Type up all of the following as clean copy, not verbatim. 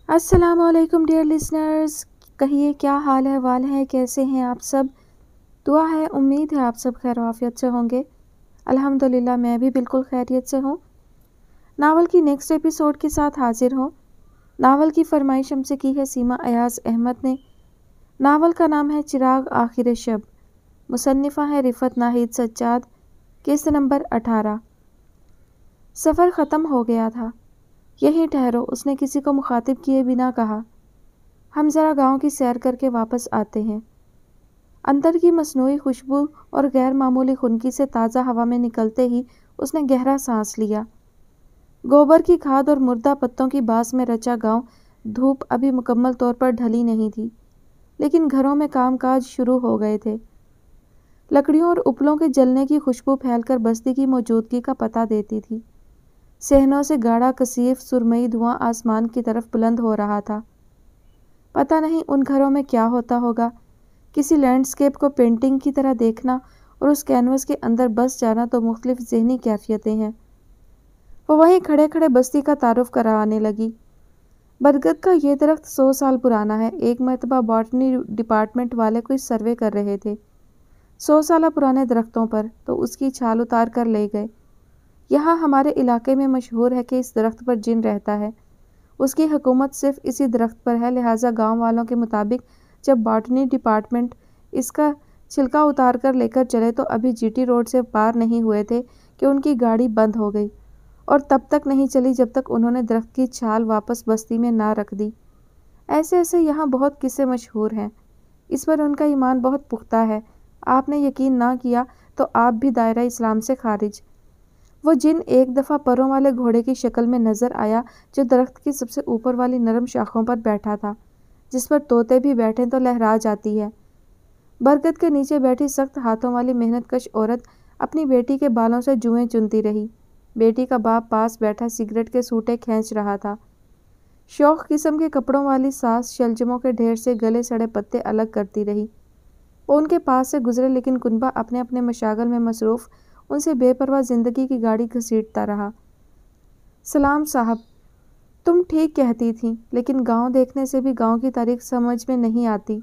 السلام علیکم dear listeners, کہیے کیا حال احوال ہے، کیسے ہیں آپ سب؟ دعا ہے، امید ہے آپ سب خیر و عافیت سے ہوں گے۔ الحمدللہ میں بھی بالکل خیریت سے ہوں۔ ناول کی نیکسٹ ایپیسوڈ کے ساتھ حاضر ہوں۔ ناول کی فرمائش ہم سے کی ہے سیما ایاز احمد نے۔ ناول کا نام ہے چراغ آخر شب، مصنفہ ہے رفعت ناہید سجاد، قسط نمبر 18۔ سفر ختم ہو گیا تھا۔ یہیں ٹھہرو، اس نے کسی کو مخاطب کیے بنا کہا۔ ہم ذرا گاؤں کی سیر کر کے واپس آتے ہیں۔ اندر کی مصنوعی خوشبو اور غیر معمولی خنکی سے تازہ ہوا میں نکلتے ہی اس نے گہرا سانس لیا۔ گوبر کی کھاد اور مردہ پتوں کی بانس میں رچا گاؤں دھوپ ابھی مکمل طور پر ڈھلی نہیں تھی، لیکن گھروں میں کام کاج شروع ہو گئے تھے۔ لکڑیوں اور اپلوں کے جلنے کی خوشبو پھیل کر بستی کی موجودگی کا پتہ دیتی تھی۔ صحنوں سے گاڑھا کثیف سرمئی دھواں آسمان کی طرف بلند ہو رہا تھا۔ پتہ نہیں ان گھروں میں کیا ہوتا ہوگا۔ کسی لینڈسکیپ کو پینٹنگ کی طرح دیکھنا اور اس کینوس کے اندر بس جانا تو مختلف ذہنی کیفیتیں ہیں۔ وہ وہیں کھڑے کھڑے بستی کا تعارف کروانے لگی۔ برگد کا یہ درخت 100 سال پرانا ہے۔ ایک مرتبہ باٹنی ڈپارٹمنٹ والے کوئی سروے کر رہے تھے 100 سالہ پرانے درختوں پر، تو اس کی چھال اتار کر لے گئے۔ یہاں ہمارے علاقے میں مشہور ہے کہ اس درخت پر جن رہتا ہے۔ اس کی حکومت صرف اسی درخت پر ہے، لہٰذا گاؤں والوں کے مطابق جب باٹنی ڈپارٹمنٹ اس کا چھلکا اتار کر لے کر چلے تو ابھی جی ٹی روڈ سے پار نہیں ہوئے تھے کہ ان کی گاڑی بند ہو گئی، اور تب تک نہیں چلی جب تک انہوں نے درخت کی چھال واپس بستی میں نہ رکھ دی۔ ایسے ایسے یہاں بہت قصے مشہور ہیں۔ اس پر ان کا ایمان بہت پختہ ہے۔ آپ نے یقین نہ کیا تو آپ بھی دائرہ اسلام سے خارج۔ وہ جن ایک دفعہ پروں والے گھوڑے کی شکل میں نظر آیا جو درخت کی سب سے اوپر والی نرم شاخوں پر بیٹھا تھا، جس پر طوطے بھی بیٹھیں تو لہرا جاتی ہے۔ برگد کے نیچے بیٹھی سخت ہاتھوں والی محنت کش عورت اپنی بیٹی کے بالوں سے جوئیں چنتی رہی۔ بیٹی کا باپ پاس بیٹھا سگریٹ کے سوٹے کھینچ رہا تھا۔ شوخ قسم کے کپڑوں والی ساس شلجموں کے ڈھیر سے گلے سڑے پتے الگ کرتی رہی۔ وہ ان کے پاس سے گزرے لیکن کنبہ اپنے اپنے مشاغل میں مصروف ان سے بے پرواہ زندگی کی گاڑی گھسیٹتا رہا۔ سلام صاحب، تم ٹھیک کہتی تھیں، لیکن گاؤں دیکھنے سے بھی گاؤں کی تاریخ سمجھ میں نہیں آتی۔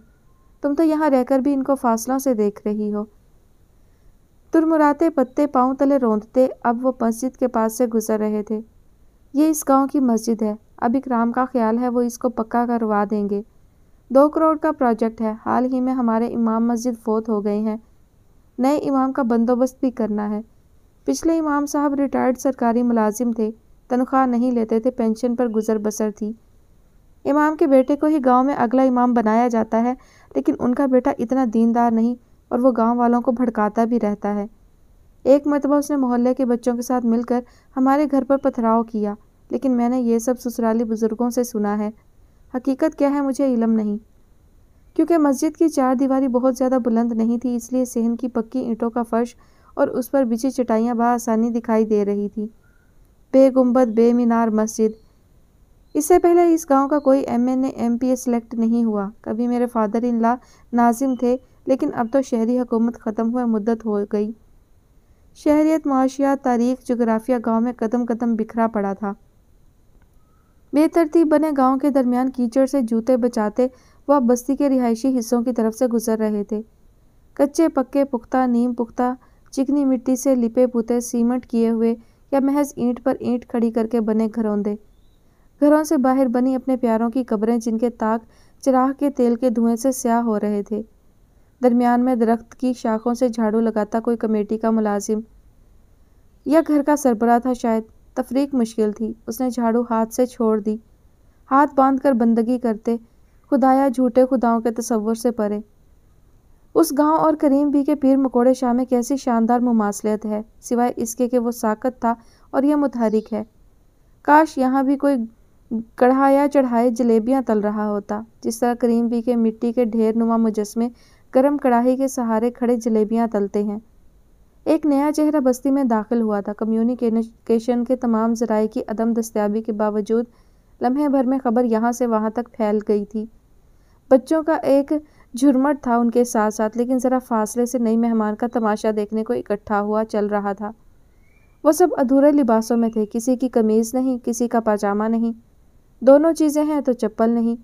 تم تو یہاں رہ کر بھی ان کو فاصلوں سے دیکھ رہی ہو۔ ترمراتے پتے پاؤں تلے روندتے اب وہ مسجد کے پاس سے گزر رہے تھے۔ یہ اس گاؤں کی مسجد ہے۔ اب اکرام کا خیال ہے وہ اس کو پکا کروا دیں گے۔ 2 کروڑ کا پروجیکٹ ہے۔ حال ہی میں ہمارے امام مسجد فوت ہو گئے ہیں۔ نئے امام کا بندوبست بھی کرنا ہے۔ پچھلے امام صاحب ریٹائرڈ سرکاری ملازم تھے، تنخواہ نہیں لیتے تھے، پینشن پر گزر بسر تھی۔ امام کے بیٹے کو ہی گاؤں میں اگلا امام بنایا جاتا ہے، لیکن ان کا بیٹا اتنا دیندار نہیں اور وہ گاؤں والوں کو بھڑکاتا بھی رہتا ہے۔ ایک مرتبہ اس نے محلے کے بچوں کے ساتھ مل کر ہمارے گھر پر پتھراؤ کیا، لیکن میں نے یہ سب سسرالی بزرگوں سے سنا ہے۔ حقیقت کیا ہے مجھے علم نہیں۔ کیونکہ مسجد کی 4 دیواری بہت زیادہ بلند نہیں تھی، اس لیے صحن کی پکی اینٹوں کا فرش اور اس پر بچھی چٹائیاں بآسانی دکھائی دے رہی تھی۔ بے گنبد بے مینار مسجد۔ اس سے پہلے اس گاؤں کا کوئی M N A M P A select نہیں ہوا۔ کبھی میرے فادر ان لا ناظم تھے، لیکن اب تو شہری حکومت ختم ہوئے مدت ہو گئی۔ شہریت، معاشیات، تاریخ، جغرافیہ گاؤں میں قدم قدم بکھرا پڑا تھا۔ بے ترتیب بنے گاؤں کے درمیان کیچڑ سے جوتے بچاتے وہ اب بستی کے رہائشی حصوں کی طرف سے گزر رہے تھے۔ کچے پکے، پختہ نیم پختہ، چکنی مٹی سے لپے پوتے، سیمنٹ کیے ہوئے یا محض اینٹ پر اینٹ کھڑی کر کے بنے گھروندے۔ گھروں سے باہر بنی اپنے پیاروں کی قبریں جن کے طاق چراغ کے تیل کے دھوئیں سے سیاہ ہو رہے تھے۔ درمیان میں درخت کی شاخوں سے جھاڑو لگاتا کوئی کمیٹی کا ملازم یا گھر کا سربراہ تھا شاید۔ تفریق مشکل تھی۔ اس نے جھاڑو ہاتھ سے چھوڑ دی۔ ہاتھ باندھ کر بندگی کرتے، خدایا جھوٹے خداؤں کے تصور سے پرے۔ اس گاؤں اور کریم بی کے پیر مکوڑے شاہ میں کیسی شاندار مماثلت ہے، سوائے اس کے کہ وہ ساکت تھا اور یہ متحرک ہے۔ کاش یہاں بھی کوئی کڑھایا چڑھائے جلیبیاں تل رہا ہوتا، جس طرح کریم بی کے مٹی کے ڈھیر نما مجسمے گرم کڑاہی کے سہارے کھڑے جلیبیاں تلتے ہیں۔ ایک نیا چہرہ بستی میں داخل ہوا تھا۔ کمیونیکیشن کے تمام ذرائع کی عدم دستیابی کے باوجود لمحے بھر میں خبر یہاں سے وہاں تک پھیل گئی تھی۔ بچوں کا ایک جھرمٹ تھا ان کے ساتھ ساتھ، لیکن ذرا فاصلے سے نئی مہمان کا تماشا دیکھنے کو اکٹھا ہوا چل رہا تھا۔ وہ سب ادھورے لباسوں میں تھے، کسی کی قمیض نہیں، کسی کا پاجامہ نہیں۔ دونوں چیزیں ہیں تو چپل نہیں۔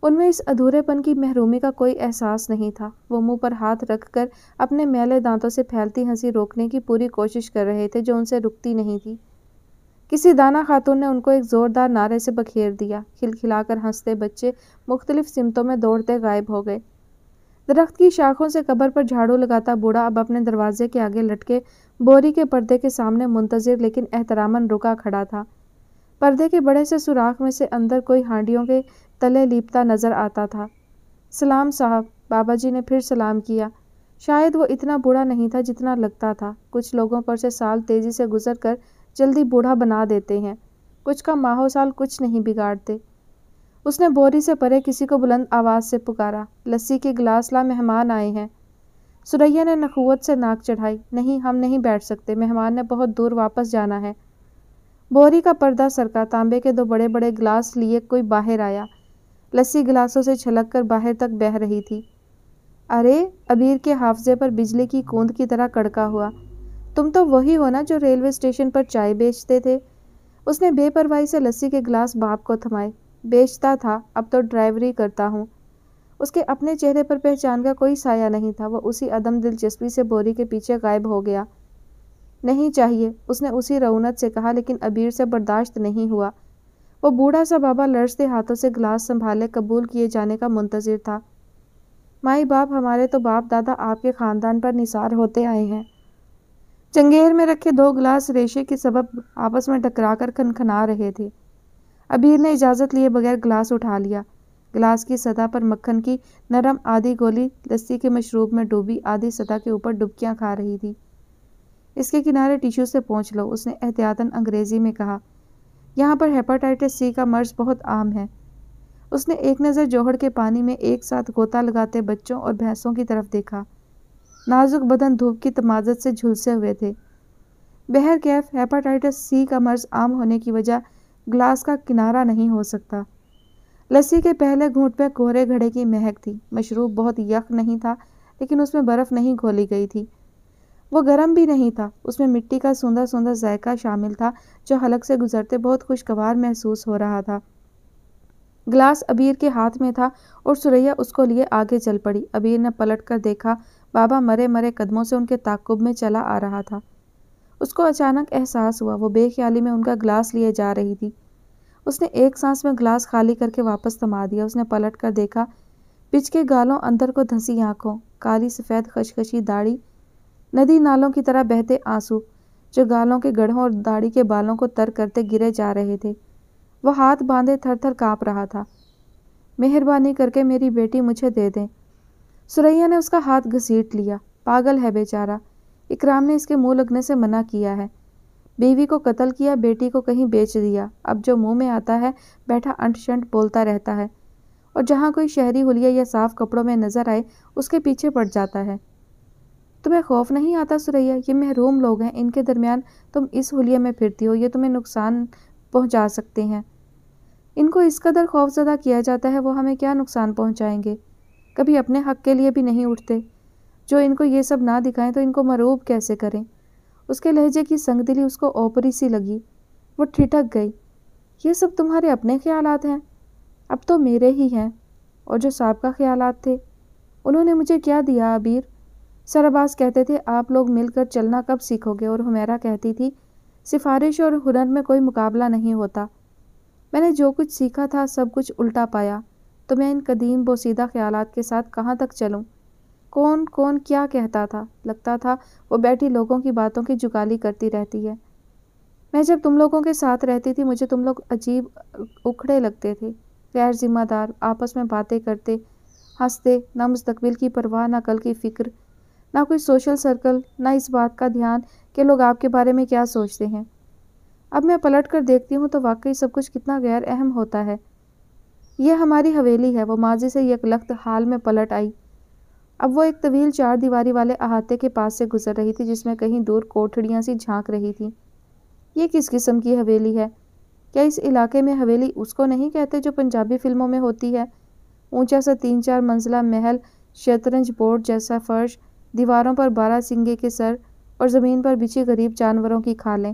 ان میں اس ادھورے پن کی محرومی کا کوئی احساس نہیں تھا۔ وہ منہ پر ہاتھ رکھ کر اپنے میلے دانتوں سے پھیلتی ہنسی روکنے کی پوری کوشش کر رہے تھے جو ان سے رکتی نہیں تھی۔ کسی دانہ خاتون نے ان کو ایک زوردار نعرے سے بکھیر دیا۔ کھلکھلا کر ہنستے بچے مختلف سمتوں میں دوڑتے غائب ہو گئے۔ درخت کی شاخوں سے قبر پر جھاڑو لگاتا بوڑھا اب اپنے دروازے کے آگے لٹکے بوری کے پردے کے سامنے منتظر لیکن احتراماً رکا کھڑا تھا۔ پردے کے بڑے سے سوراخ میں سے اندر کوئی ہانڈیوں کے تلے لیپتا نظر آتا تھا۔ سلام صاحب، بابا جی نے پھر سلام کیا۔ شاید وہ اتنا بوڑھا نہیں تھا جتنا لگتا تھا۔ کچھ لوگوں پر سے سال تیزی سے گزر کر جلدی بوڑھا بنا دیتے ہیں، کچھ کا ماہو سال کچھ نہیں بگاڑتے۔ اس نے بوری سے پرے کسی کو بلند آواز سے پکارا، لسی کے گلاس لا، مہمان آئے ہیں۔ سریا نے نخوت سے ناک چڑھائی، نہیں، ہم نہیں بیٹھ سکتے، مہمان نے بہت دور واپس جانا ہے۔ بوری کا پردہ سرکا، تانبے کے 2 بڑے بڑے گلاس لیے کوئی باہر آیا۔ لسی گلاسوں سے چھلک کر باہر تک بہہ رہی تھی۔ ارے، عبیر کے حافظے پر بجلی کی کوند کی طرح کڑکا ہوا، تم تو وہی ہو نا جو ریلوے اسٹیشن پر چائے بیچتے تھے؟ اس نے بے پرواہی سے لسی کے گلاس باپ کو تھمائے۔ بیچتا تھا، اب تو ڈرائیوری کرتا ہوں۔ اس کے اپنے چہرے پر پہچان کا کوئی سایہ نہیں تھا۔ وہ اسی عدم دلچسپی سے بوری کے پیچھے غائب ہو گیا۔ نہیں چاہیے، اس نے اسی رعونت سے کہا، لیکن عبیر سے برداشت نہیں ہوا۔ وہ بوڑھا سا بابا لرزتے ہاتھوں سے گلاس سنبھالے قبول کیے جانے کا منتظر تھا۔ مائی باپ، ہمارے تو باپ دادا آپ کے خاندان پر نثار ہوتے آئے ہیں۔ چنگیر میں رکھے 2 گلاس ریشے کے سبب آپس میں ٹکرا کر کھنکھنا رہے تھے۔ عبیر نے اجازت لیے بغیر گلاس اٹھا لیا۔ گلاس کی سطح پر مکھن کی نرم آدھی گولی لسی کے مشروب میں ڈوبی آدھی سطح کے اوپر ڈبکیاں کھا رہی تھی۔ اس کے کنارے ٹیشو سے پونچھ لو، اس نے احتیاطاً انگریزی میں کہا۔ یہاں پر ہیپاٹائٹس سی کا مرض بہت عام ہے۔ اس نے ایک نظر جوہڑ کے پانی میں ایک ساتھ غوطہ لگاتے بچوں اور بھینسوں کی طرف دیکھا۔ نازک بدن دھوپ کی تمازت سے جھلسے ہوئے تھے۔ بہرکیف ہیپاٹائٹس سی کا مرض عام ہونے کی وجہ گلاس کا کنارہ نہیں ہو سکتا۔ لسی کے پہلے گھونٹ میں کوہرے گھڑے کی مہک تھی۔ مشروب بہت یک نہیں تھا، لیکن اس میں برف نہیں گھولی گئی تھی۔ وہ گرم بھی نہیں تھا، اس میں مٹی کا سوندھا سوندھا ذائقہ شامل تھا جو حلق سے گزرتے بہت خوشگوار محسوس ہو رہا تھا۔ گلاس عبیر کے ہاتھ میں تھا اور سریا اس کو لیے آگے چل پڑی۔ عبیر نے پلٹ کر دیکھا، بابا مرے مرے قدموں سے ان کے تعاقب میں چلا آ رہا تھا۔ اس کو اچانک احساس ہوا وہ بے خیالی میں ان کا گلاس لیے جا رہی تھی۔ اس نے ایک سانس میں گلاس خالی کر کے واپس تھما دیا۔ اس نے پلٹ کر دیکھا، پچ کے گالوں، اندر کو دھنسی آنکھوں، کالی سفید خشخشی داڑھی، ندی نالوں کی طرح بہتے آنسو جو گالوں کے گڑھوں اور داڑھی کے بالوں کو تر کرتے گرے جا رہے تھے۔ وہ ہاتھ باندھے تھر تھر کانپ رہا تھا۔ مہربانی کر کے میری بیٹی مجھے دے دیں۔ سریا نے اس کا ہاتھ گھسیٹ لیا۔ پاگل ہے بیچارہ، اکرام نے اس کے منہ لگنے سے منع کیا ہے۔ بیوی کو قتل کیا، بیٹی کو کہیں بیچ دیا، اب جو منہ میں آتا ہے بیٹھا انٹ شنٹ بولتا رہتا ہے، اور جہاں کوئی شہری حلیہ یا صاف کپڑوں میں نظر آئے اس کے پیچھے پڑ جاتا ہے۔ تمہیں خوف نہیں آتا سریا؟ یہ محروم لوگ ہیں، ان کے درمیان تم اس حلیے میں پھرتی ہو، یہ تمہیں نقصان پہنچا سکتے ہیں۔ ان کو اس قدر خوفزدہ کیا جاتا ہے، وہ ہمیں کیا نقصان پہنچائیں گے؟ کبھی اپنے حق کے لیے بھی نہیں اٹھتے۔ جو ان کو یہ سب نہ دکھائیں تو ان کو مرعوب کیسے کریں؟ اس کے لہجے کی سنگ دلی اس کو اوپری سی لگی۔ وہ ٹھٹک گئی۔ یہ سب تمہارے اپنے خیالات ہیں؟ اب تو میرے ہی ہیں، اور جو سابقہ خیالات تھے انہوں نے مجھے کیا دیا عبیر؟ سر عباس کہتے تھے آپ لوگ مل کر چلنا کب سیکھو گے، اور حمیرہ کہتی تھی سفارش اور ہنر میں کوئی مقابلہ نہیں ہوتا۔ میں نے جو کچھ سیکھا تھا سب کچھ الٹا پایا، تو میں ان قدیم بوسیدہ خیالات کے ساتھ کہاں تک چلوں؟ کون کیا کہتا تھا؟ لگتا تھا وہ بیٹھی لوگوں کی باتوں کی جگالی کرتی رہتی ہے۔ میں جب تم لوگوں کے ساتھ رہتی تھی مجھے تم لوگ عجیب اکھڑے لگتے تھے، غیر ذمہ دار، آپس میں باتیں کرتے، ہنستے، نہ مستقبل کی پرواہ، نہ کل کی فکر، نہ کوئی سوشل سرکل، نہ اس بات کا دھیان کہ لوگ آپ کے بارے میں کیا سوچتے ہیں۔ اب میں پلٹ کر دیکھتی ہوں تو واقعی سب کچھ کتنا غیر اہم ہوتا ہے۔ یہ ہماری حویلی ہے۔ وہ ماضی سے یکلخت حال میں پلٹ آئی۔ اب وہ ایک طویل 4 دیواری والے احاطے کے پاس سے گزر رہی تھی جس میں کہیں دور کوٹھڑیاں سی جھانک رہی تھیں۔ یہ کس قسم کی حویلی ہے؟ کیا اس علاقے میں حویلی اس کو نہیں کہتے جو پنجابی فلموں میں ہوتی ہے؟ اونچا سا 3-4 منزلہ محل، شطرنج بورڈ جیسا فرش، دیواروں پر 12 سنگے کے سر اور زمین پر بچھی غریب جانوروں کی کھالیں۔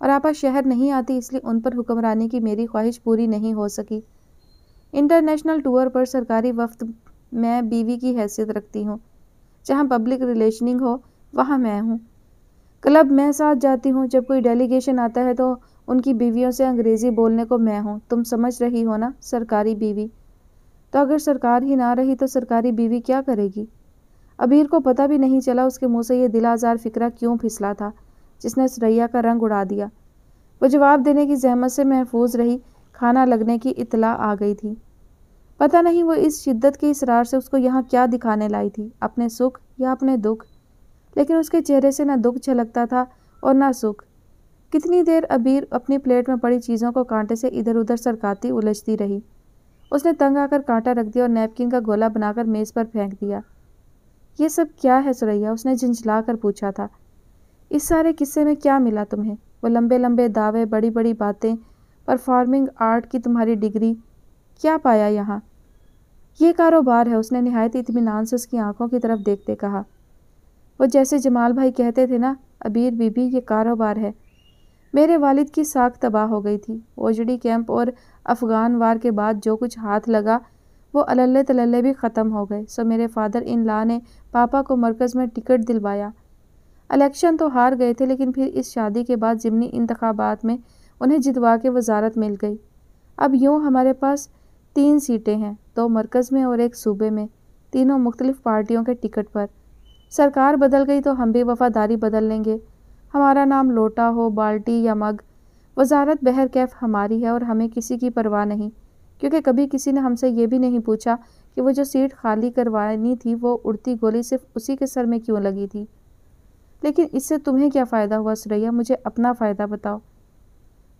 اور آپا شہر نہیں آتی اس لیے ان پر حکمرانی کی میری خواہش پوری نہیں ہو سکی۔ انٹرنیشنل ٹور پر سرکاری وفد میں بیوی کی حیثیت رکھتی ہوں، جہاں پبلک ریلیشننگ ہو وہاں میں ہوں۔ کلب میں ساتھ جاتی ہوں، جب کوئی ڈیلیگیشن آتا ہے تو ان کی بیویوں سے انگریزی بولنے کو میں ہوں۔ تم سمجھ رہی ہو نا، سرکاری بیوی۔ تو اگر سرکار ہی نہ رہی تو سرکاری بیوی کیا کرے گی؟ ابیر کو پتہ بھی نہیں چلا اس کے منہ سے یہ دل آزار فکرہ کیوں پھسلا تھا جس نے سریا کا رنگ اڑا دیا۔ وہ جواب دینے کی زحمت سے محفوظ رہی، کھانا لگنے کی اطلاع آ گئی تھی۔ پتہ نہیں وہ اس شدت کے اصرار سے اس کو یہاں کیا دکھانے لائی تھی، اپنے سکھ یا اپنے دکھ، لیکن اس کے چہرے سے نہ دکھ چھلکتا تھا اور نہ سکھ۔ کتنی دیر ابیر اپنی پلیٹ میں پڑی چیزوں کو کانٹے سے ادھر ادھر سرکاتی الجھتی رہی۔ اس نے تنگ آ کر کانٹا رکھ دیا اور نیپکن کا گولا بنا کر میز پر پھینک دیا۔ یہ سب کیا ہے سریا؟ اس نے جھنجھلا کر پوچھا تھا۔ اس سارے قصے میں کیا ملا تمہیں؟ وہ لمبے لمبے دعوے، بڑی بڑی باتیں، پرفارمنگ آرٹ کی تمہاری ڈگری، کیا پایا یہاں؟ یہ کاروبار ہے، اس نے نہایت اطمینان سے اس کی آنکھوں کی طرف دیکھتے کہا۔ وہ جیسے جمال بھائی کہتے تھے نا ابیر بی بی، یہ کاروبار ہے۔ میرے والد کی ساکھ تباہ ہو گئی تھی۔ اوجڑی کیمپ اور افغان وار کے بعد جو کچھ ہاتھ لگا وہ اللے تللے بھی ختم ہو گئے، سو میرے فادر ان لا نے پاپا کو مرکز میں ٹکٹ دلوایا۔ الیکشن تو ہار گئے تھے، لیکن پھر اس شادی کے بعد ضمنی انتخابات میں انہیں جتوا کے وزارت مل گئی۔ اب یوں ہمارے پاس 3 سیٹیں ہیں، 2 مرکز میں اور 1 صوبے میں، تینوں مختلف پارٹیوں کے ٹکٹ پر۔ سرکار بدل گئی تو ہم بھی وفاداری بدل لیں گے، ہمارا نام لوٹا ہو، بالٹی یا مگ، وزارت بہرکیف ہماری ہے اور ہمیں کسی کی پرواہ نہیں، کیونکہ کبھی کسی نے ہم سے یہ بھی نہیں پوچھا کہ وہ جو سیٹ خالی کروانی تھی وہ اڑتی گولی صرف اسی کے سر میں کیوں لگی تھی۔ لیکن اس سے تمہیں کیا فائدہ ہوا سریا؟ مجھے اپنا فائدہ بتاؤ۔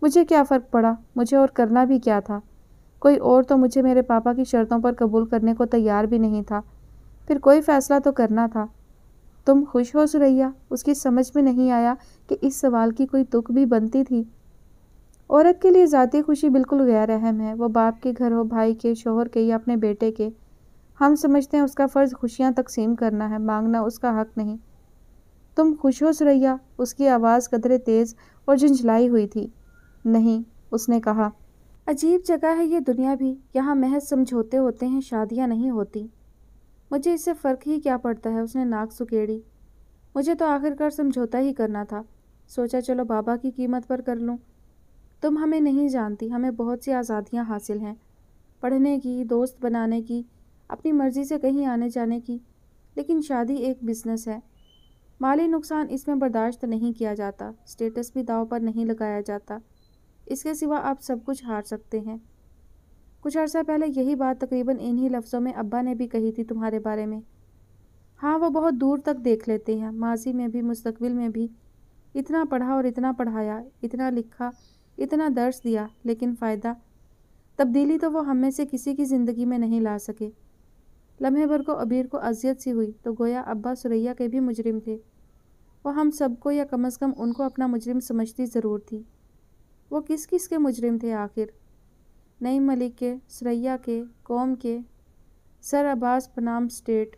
مجھے کیا فرق پڑا؟ مجھے اور کرنا بھی کیا تھا؟ کوئی اور تو مجھے میرے پاپا کی شرطوں پر قبول کرنے کو تیار بھی نہیں تھا، پھر کوئی فیصلہ تو کرنا تھا۔ تم خوش ہو سریا؟ اس کی سمجھ میں نہیں آیا کہ اس سوال کی کوئی تک بھی بنتی تھی۔ عورت کے لیے ذاتی خوشی بالکل غیر اہم ہے، وہ باپ کے گھر ہو، بھائی کے، شوہر کے یا اپنے بیٹے کے۔ ہم سمجھتے ہیں اس کا فرض خوشیاں تقسیم کرنا ہے، مانگنا اس کا حق نہیں۔ تم خوش ہو سریا؟ اس کی آواز قدرے تیز اور جھنجھلائی ہوئی تھی۔ نہیں، اس نے کہا۔ عجیب جگہ ہے یہ دنیا بھی، یہاں محض سمجھوتے ہوتے ہیں، شادیاں نہیں ہوتی۔ مجھے اس سے فرق ہی کیا پڑتا ہے؟ اس نے ناک سکیڑی۔ مجھے تو آخرکار سمجھوتا ہی کرنا تھا، سوچا چلو بابا کی قیمت پر کر لوں۔ تم ہمیں نہیں جانتی، ہمیں بہت سی آزادیاں حاصل ہیں، پڑھنے کی، دوست بنانے کی، اپنی مرضی سے کہیں آنے جانے کی، لیکن شادی ایک بزنس ہے۔ مالی نقصان اس میں برداشت نہیں کیا جاتا، سٹیٹس بھی داؤ پر نہیں لگایا جاتا، اس کے سوا آپ سب کچھ ہار سکتے ہیں۔ کچھ عرصہ پہلے یہی بات تقریباً انہی لفظوں میں ابا نے بھی کہی تھی تمہارے بارے میں۔ ہاں، وہ بہت دور تک دیکھ لیتے ہیں، ماضی میں بھی مستقبل میں بھی۔ اتنا پڑھا اور اتنا پڑھایا، اتنا لکھا، اتنا درس دیا، لیکن فائدہ؟ تبدیلی تو وہ ہم میں سے کسی کی زندگی میں نہیں لا سکے۔ لمحے بھر کو ابیر کو اذیت سی ہوئی، تو گویا ابا سریا کے بھی مجرم تھے۔ وہ ہم سب کو یا کم از کم ان کو اپنا مجرم سمجھتی ضرور تھی۔ وہ کس کس کے مجرم تھے آخر؟ نعیم ملک کے، سریا کے، قوم کے، سر عباس بنام اسٹیٹ؟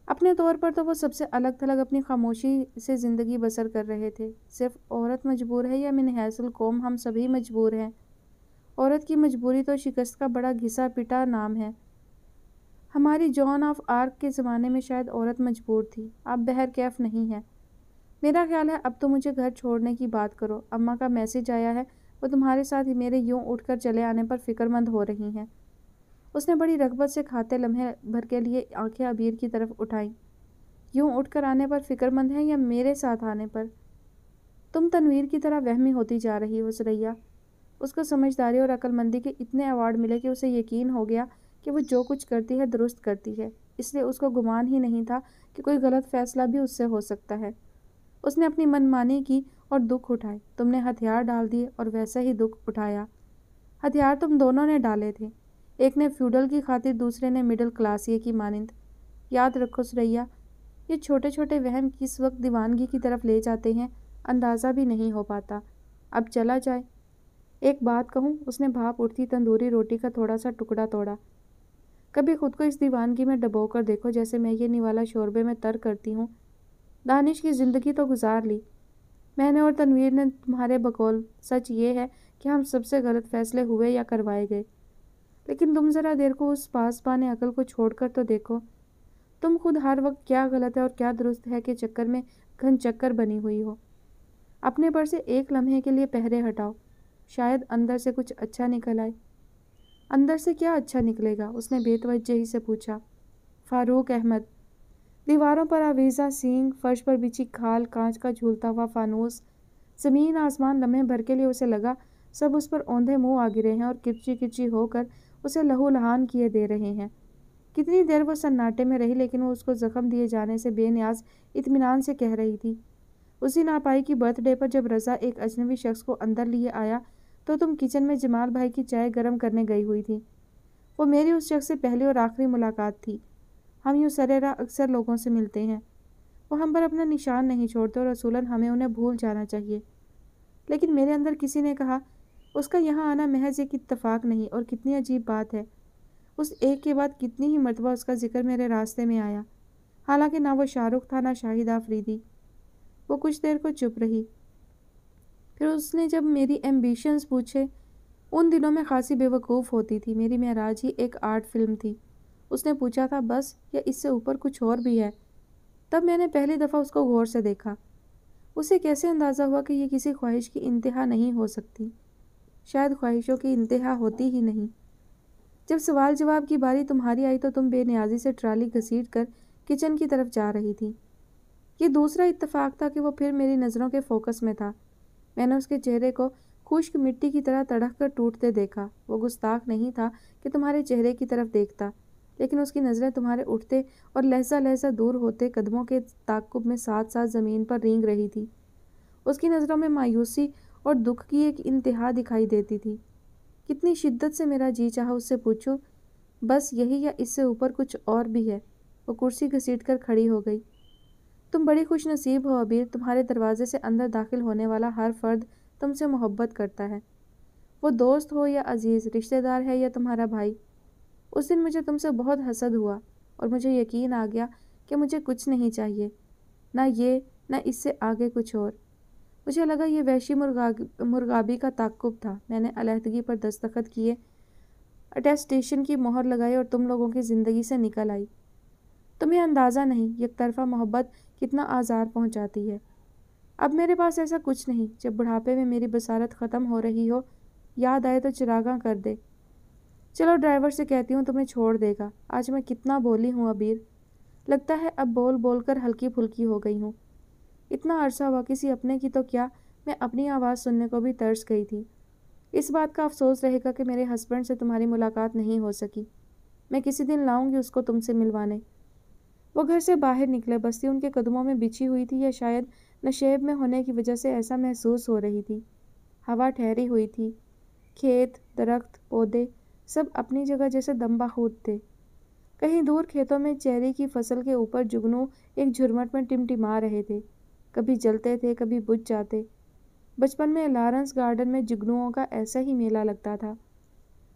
اپنے طور پر تو وہ سب سے الگ تھلگ اپنی خاموشی سے زندگی بسر کر رہے تھے۔ صرف عورت مجبور ہے یا من حیث القوم ہم سبھی مجبور ہیں؟ عورت کی مجبوری تو شکست کا بڑا گھسا پٹا نام ہے۔ ہماری جون آف آرک کے زمانے میں شاید عورت مجبور تھی، اب بہرکیف نہیں ہے۔ میرا خیال ہے اب تو مجھے گھر چھوڑنے کی بات کرو، اماں کا میسج آیا ہے، وہ تمہارے ساتھ میرے یوں اٹھ کر چلے آنے پر فکر مند ہو رہی ہیں۔ اس نے بڑی رغبت سے کھاتے لمحے بھر کے لیے آنکھیں ابیر کی طرف اٹھائیں۔ یوں اٹھ کر آنے پر فکر مند ہیں یا میرے ساتھ آنے پر؟ تم تنویر کی طرح وہمی ہوتی جا رہی ہو سریا۔ اس کو سمجھداری اور عقل مندی کے اتنے ایوارڈ ملے کہ اسے یقین ہو گیا کہ وہ جو کچھ کرتی ہے درست کرتی ہے، اس لیے اس کو گمان ہی نہیں تھا کہ کوئی غلط فیصلہ بھی اس سے ہو سکتا ہے۔ اس نے اپنی من مانی کی اور دکھ اٹھائے۔ تم نے ہتھیار ڈال دیے اور ویسا ہی دکھ اٹھایا۔ ہتھیار تم دونوں نے ڈالے تھے، ایک نے فیوڈل کی خاطر، دوسرے نے مڈل کلاسیے کی مانند۔ یاد رکھو سریا، یہ چھوٹے چھوٹے وہم کس وقت دیوانگی کی طرف لے جاتے ہیں اندازہ بھی نہیں ہو پاتا۔ اب چلا جائے؟ ایک بات کہوں؟ اس نے بھاپ اٹھتی تندوری روٹی کا تھوڑا سا ٹکڑا توڑا۔ کبھی خود کو اس دیوانگی میں ڈبو کر دیکھو جیسے میں یہ نوالا شوربے میں تر کرتی ہوں۔ دانش کی زندگی تو گزار لی، میں نے اور تنویر نے تمہارے بقول سچ یہ ہے کہ ہم سب سے غلط فیصلے ہوئے یا کروائے گئے، لیکن تم ذرا دیر کو اس پاسبان عقل کو چھوڑ کر تو دیکھو، تم خود ہر وقت کیا غلط ہے اور کیا درست ہے کہ چکر میں گھن چکر بنی ہوئی ہو۔ اپنے پر سے ایک لمحے کے لیے پہرے ہٹاؤ، شاید اندر سے کچھ اچھا نکل آئے۔ اندر سے کیا اچھا نکلے گا؟ اس نے بے توجہی سے پوچھا۔ فاروق احمد۔ دیواروں پر آویزاں سینگ، فرش پر بچھی کھال، کانچ کا جھولتا ہوا فانوس، زمین آسمان لمحے بھر کے لیے اسے لگا سب اس پر اوندھے منہ آ گرے ہیں اور کرچی کرچی ہو کر اسے لہو لہان کیے دے رہے ہیں۔ کتنی دیر وہ سناٹے میں رہی، لیکن وہ اس کو زخم دیے جانے سے بے نیاز اطمینان سے کہہ رہی تھی۔ اسی ناپائی کی برتھ ڈے پر جب رضا ایک اجنبی شخص کو اندر لیے آیا تو تم کچن میں جمال بھائی کی چائے گرم کرنے گئی ہوئی تھی۔ وہ میری اس شخص سے پہلی اور آخری ملاقات تھی۔ ہم یوں سرے راہ اکثر لوگوں سے ملتے ہیں، وہ ہم پر اپنا نشان نہیں چھوڑتے اور اصولاً ہمیں انہیں بھول جانا چاہیے، لیکن میرے اندر کسی نے کہا اس کا یہاں آنا محض ایک اتفاق نہیں، اور کتنی عجیب بات ہے، اس ایک کے بعد کتنی ہی مرتبہ اس کا ذکر میرے راستے میں آیا، حالانکہ نہ وہ شاہ رخ تھا نہ شاہدہ آفریدی۔ وہ کچھ دیر کو چپ رہی، پھر اس نے جب میری ایمبیشنز پوچھے، ان دنوں میں خاصی بے وقوف ہوتی تھی، میری معراج ہی ایک آرٹ فلم تھی، اس نے پوچھا تھا بس، یا اس سے اوپر کچھ اور بھی ہے؟ تب میں نے پہلی دفعہ اس کو غور سے دیکھا۔ اسے کیسے اندازہ ہوا کہ یہ کسی خواہش کی انتہا نہیں ہو سکتی، شاید خواہشوں کی انتہا ہوتی ہی نہیں۔ جب سوال جواب کی باری تمہاری آئی تو تم بے نیازی سے ٹرالی گھسیٹ کر کچن کی طرف جا رہی تھی۔ یہ دوسرا اتفاق تھا کہ وہ پھر میری نظروں کے فوکس میں تھا۔ میں نے اس کے چہرے کو خشک مٹی کی طرح تڑک کر ٹوٹتے دیکھا۔ وہ گستاخ نہیں تھا کہ تمہارے چہرے کی طرف دیکھتا، لیکن اس کی نظریں تمہارے اٹھتے اور لہجہ لہجہ دور ہوتے قدموں کے تعاقب میں ساتھ ساتھ زمین پر رینگ رہی تھی۔ اس کی نظروں میں مایوسی اور دکھ کی ایک انتہا دکھائی دیتی تھی۔ کتنی شدت سے میرا جی چاہا اس سے پوچھوں، بس یہی یا اس سے اوپر کچھ اور بھی ہے؟ وہ کرسی گھسیٹ کر کھڑی ہو گئی۔ تم بڑی خوش نصیب ہو عبیر، تمہارے دروازے سے اندر داخل ہونے والا ہر فرد تم سے محبت کرتا ہے، وہ دوست ہو یا عزیز، رشتہ دار ہے یا تمہارا بھائی۔ اس دن مجھے تم سے بہت حسد ہوا اور مجھے یقین آ گیا کہ مجھے کچھ نہیں چاہیے، نہ یہ نہ اس سے آگے کچھ اور۔ مجھے لگا یہ وحشی مرغابی کا تعاقب تھا۔ میں نے علیحدگی پر دستخط کیے، اٹیسٹیشن کی مہر لگائی اور تم لوگوں کی زندگی سے نکل آئی۔ تمہیں اندازہ نہیں یک طرفہ محبت کتنا آزار پہنچاتی ہے۔ اب میرے پاس ایسا کچھ نہیں۔ جب بڑھاپے میں میری بصارت ختم ہو رہی ہو، یاد آئے تو چراغاں کر دے۔ چلو ڈرائیور سے کہتی ہوں تمہیں چھوڑ دے گا۔ آج میں کتنا بولی ہوں عبیر، لگتا ہے اب بول بول کر ہلکی پھلکی ہو گئی ہوں۔ اتنا عرصہ ہوا، کسی اپنے کی تو کیا، میں اپنی آواز سننے کو بھی ترس گئی تھی۔ اس بات کا افسوس رہے گا کہ میرے ہسبینڈ سے تمہاری ملاقات نہیں ہو سکی۔ میں کسی دن لاؤں گی اس کو تم سے ملوانے۔ وہ گھر سے باہر نکلے، بستی ان کے قدموں میں بچھی ہوئی تھی، یا شاید نشیب میں ہونے کی وجہ سے ایسا محسوس ہو رہی تھی۔ ہوا ٹھہری ہوئی تھی، کھیت، درخت، پودے سب اپنی جگہ جیسے دم بخود تھے۔ کہیں دور کھیتوں میں چیری کی فصل کے اوپر جگنو ایک جھرمٹ میں ٹمٹما رہے تھے، کبھی جلتے تھے کبھی بجھ جاتے۔ بچپن میں لارنس گارڈن میں جگنوؤں کا ایسا ہی میلہ لگتا تھا۔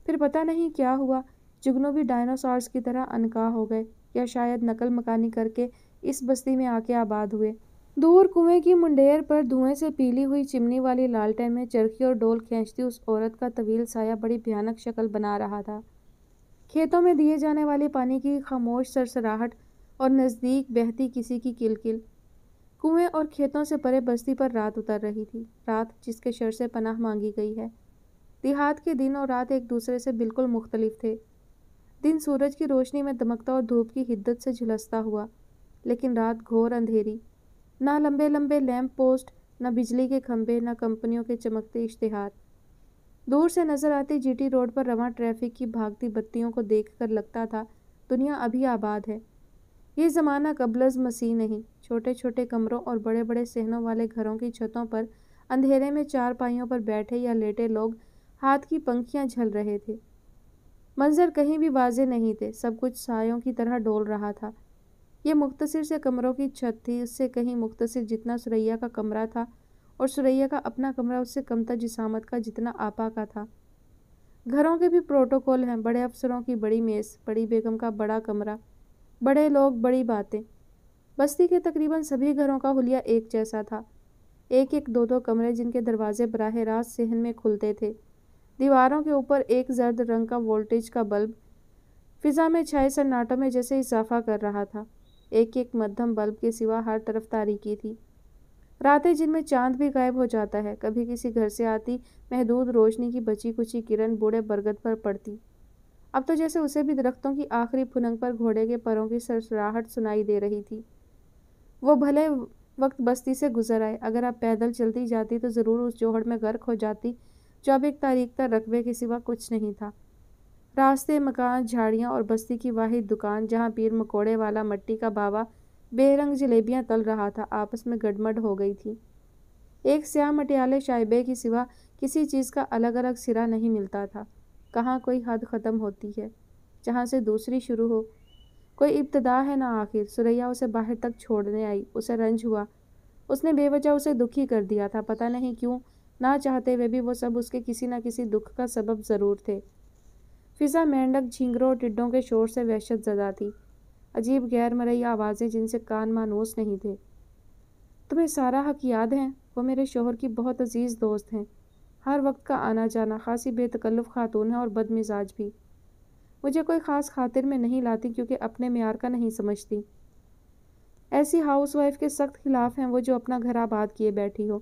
پھر پتہ نہیں کیا ہوا، جگنو بھی ڈائنوسارز کی طرح انکا ہو گئے، یا شاید نقل مکانی کر کے اس بستی میں آ کے آباد ہوئے۔ دور کنویں کی منڈیر پر دھوئیں سے پیلی ہوئی چمنی والی لالٹین میں چرخی اور ڈول کھینچتی اس عورت کا طویل سایہ بڑی بھیانک شکل بنا رہا تھا۔ کھیتوں میں دیے جانے والے پانی کی خاموش سرسراہٹ اور نزدیک بہتی کسی کی کلکل۔ کنویں اور کھیتوں سے پرے بستی پر رات اتر رہی تھی، رات جس کے شر سے پناہ مانگی گئی ہے۔ دیہات کے دن اور رات ایک دوسرے سے بالکل مختلف تھے۔ دن سورج کی روشنی میں دمکتا اور دھوپ کی حدت سے جھلستا ہوا، لیکن رات گھور اندھیری، نہ لمبے لمبے لیمپ پوسٹ، نہ بجلی کے کھمبے، نہ کمپنیوں کے چمکتے اشتہار۔ دور سے نظر آتی جی ٹی روڈ پر رواں ٹریفک کی بھاگتی بتیوں کو دیکھ کر لگتا تھا دنیا ابھی آباد ہے۔ یہ زمانہ قبل از مسیح نہیں۔ چھوٹے چھوٹے کمروں اور بڑے بڑے صحنوں والے گھروں کی چھتوں پر اندھیرے میں چار پائیوں پر بیٹھے یا لیٹے لوگ ہاتھ کی پنکھیاں جھل رہے تھے۔ منظر کہیں بھی واضح نہیں تھے، سب کچھ سایوں کی طرح ڈول رہا تھا۔ یہ مختصر سے کمروں کی چھت تھی، اس سے کہیں مختصر جتنا سریا کا کمرہ تھا، اور سریا کا اپنا کمرہ اس سے کمتر جسامت کا جتنا آپا کا تھا۔ گھروں کے بھی پروٹوکول ہیں، بڑے افسروں کی بڑی میز، بڑی بیگم کا بڑا کمرہ، بڑے لوگ، بڑی باتیں۔ بستی کے تقریباً سبھی گھروں کا حلیہ ایک جیسا تھا۔ ایک ایک دو دو کمرے جن کے دروازے براہ راست صحن میں کھلتے تھے۔ دیواروں کے اوپر ایک زرد رنگ کا وولٹیج کا بلب فضا میں چھائے سناٹوں میں جیسے اضافہ کر رہا تھا۔ ایک ایک مدھم بلب کے سوا ہر طرف تاریکی تھی، راتیں جن میں چاند بھی غائب ہو جاتا ہے۔ کبھی کسی گھر سے آتی محدود روشنی کی بچی کچی کرن بوڑھے برگد پر پڑتی۔ اب تو جیسے اسے بھی درختوں کی آخری پھنک پر گھوڑے کے پروں کی سرسراہٹ سنائی دے رہی تھی۔ وہ بھلے وقت بستی سے گزر آئے، اگر اب پیدل چلتی جاتی تو ضرور اس جوہڑ میں غرق ہو جاتی جو اب ایک تاریک تر رقبے کے سوا کچھ نہیں تھا۔ راستے، مکان، جھاڑیاں اور بستی کی واحد دکان جہاں پیر مکوڑے والا مٹی کا باوا بے رنگ جلیبیاں تل رہا تھا، آپس میں گڈمڈ ہو گئی تھی۔ ایک سیاہ مٹیالے شائبے کی سوا کسی چیز کا الگ الگ سرا نہیں ملتا تھا۔ کہاں کوئی حد ختم ہوتی ہے جہاں سے دوسری شروع ہو؟ کوئی ابتدا ہے نہ آخر۔ سریا اسے باہر تک چھوڑنے آئی، اسے رنج ہوا۔ اس نے بے وجہ اسے دکھی کر دیا تھا، پتہ نہیں کیوں، نہ چاہتے ہوئے بھی وہ سب اس کے کسی نہ کسی دکھ کا سبب ضرور تھے۔ فضا مینڈک، جھینگروں اور ٹڈوں کے شور سے وحشت زدہ تھی، عجیب غیر مرئی آوازیں جن سے کان مانوس نہیں تھے۔ تمہیں سارا حق یاد ہے؟ وہ میرے شوہر کی بہت عزیز دوست ہیں، ہر وقت کا آنا جانا، خاصی بے تکلف خاتون ہے اور بد مزاج بھی۔ مجھے کوئی خاص خاطر میں نہیں لاتی کیونکہ اپنے معیار کا نہیں سمجھتی۔ ایسی ہاؤس وائف کے سخت خلاف ہیں وہ جو اپنا گھر آباد کیے بیٹھی ہو۔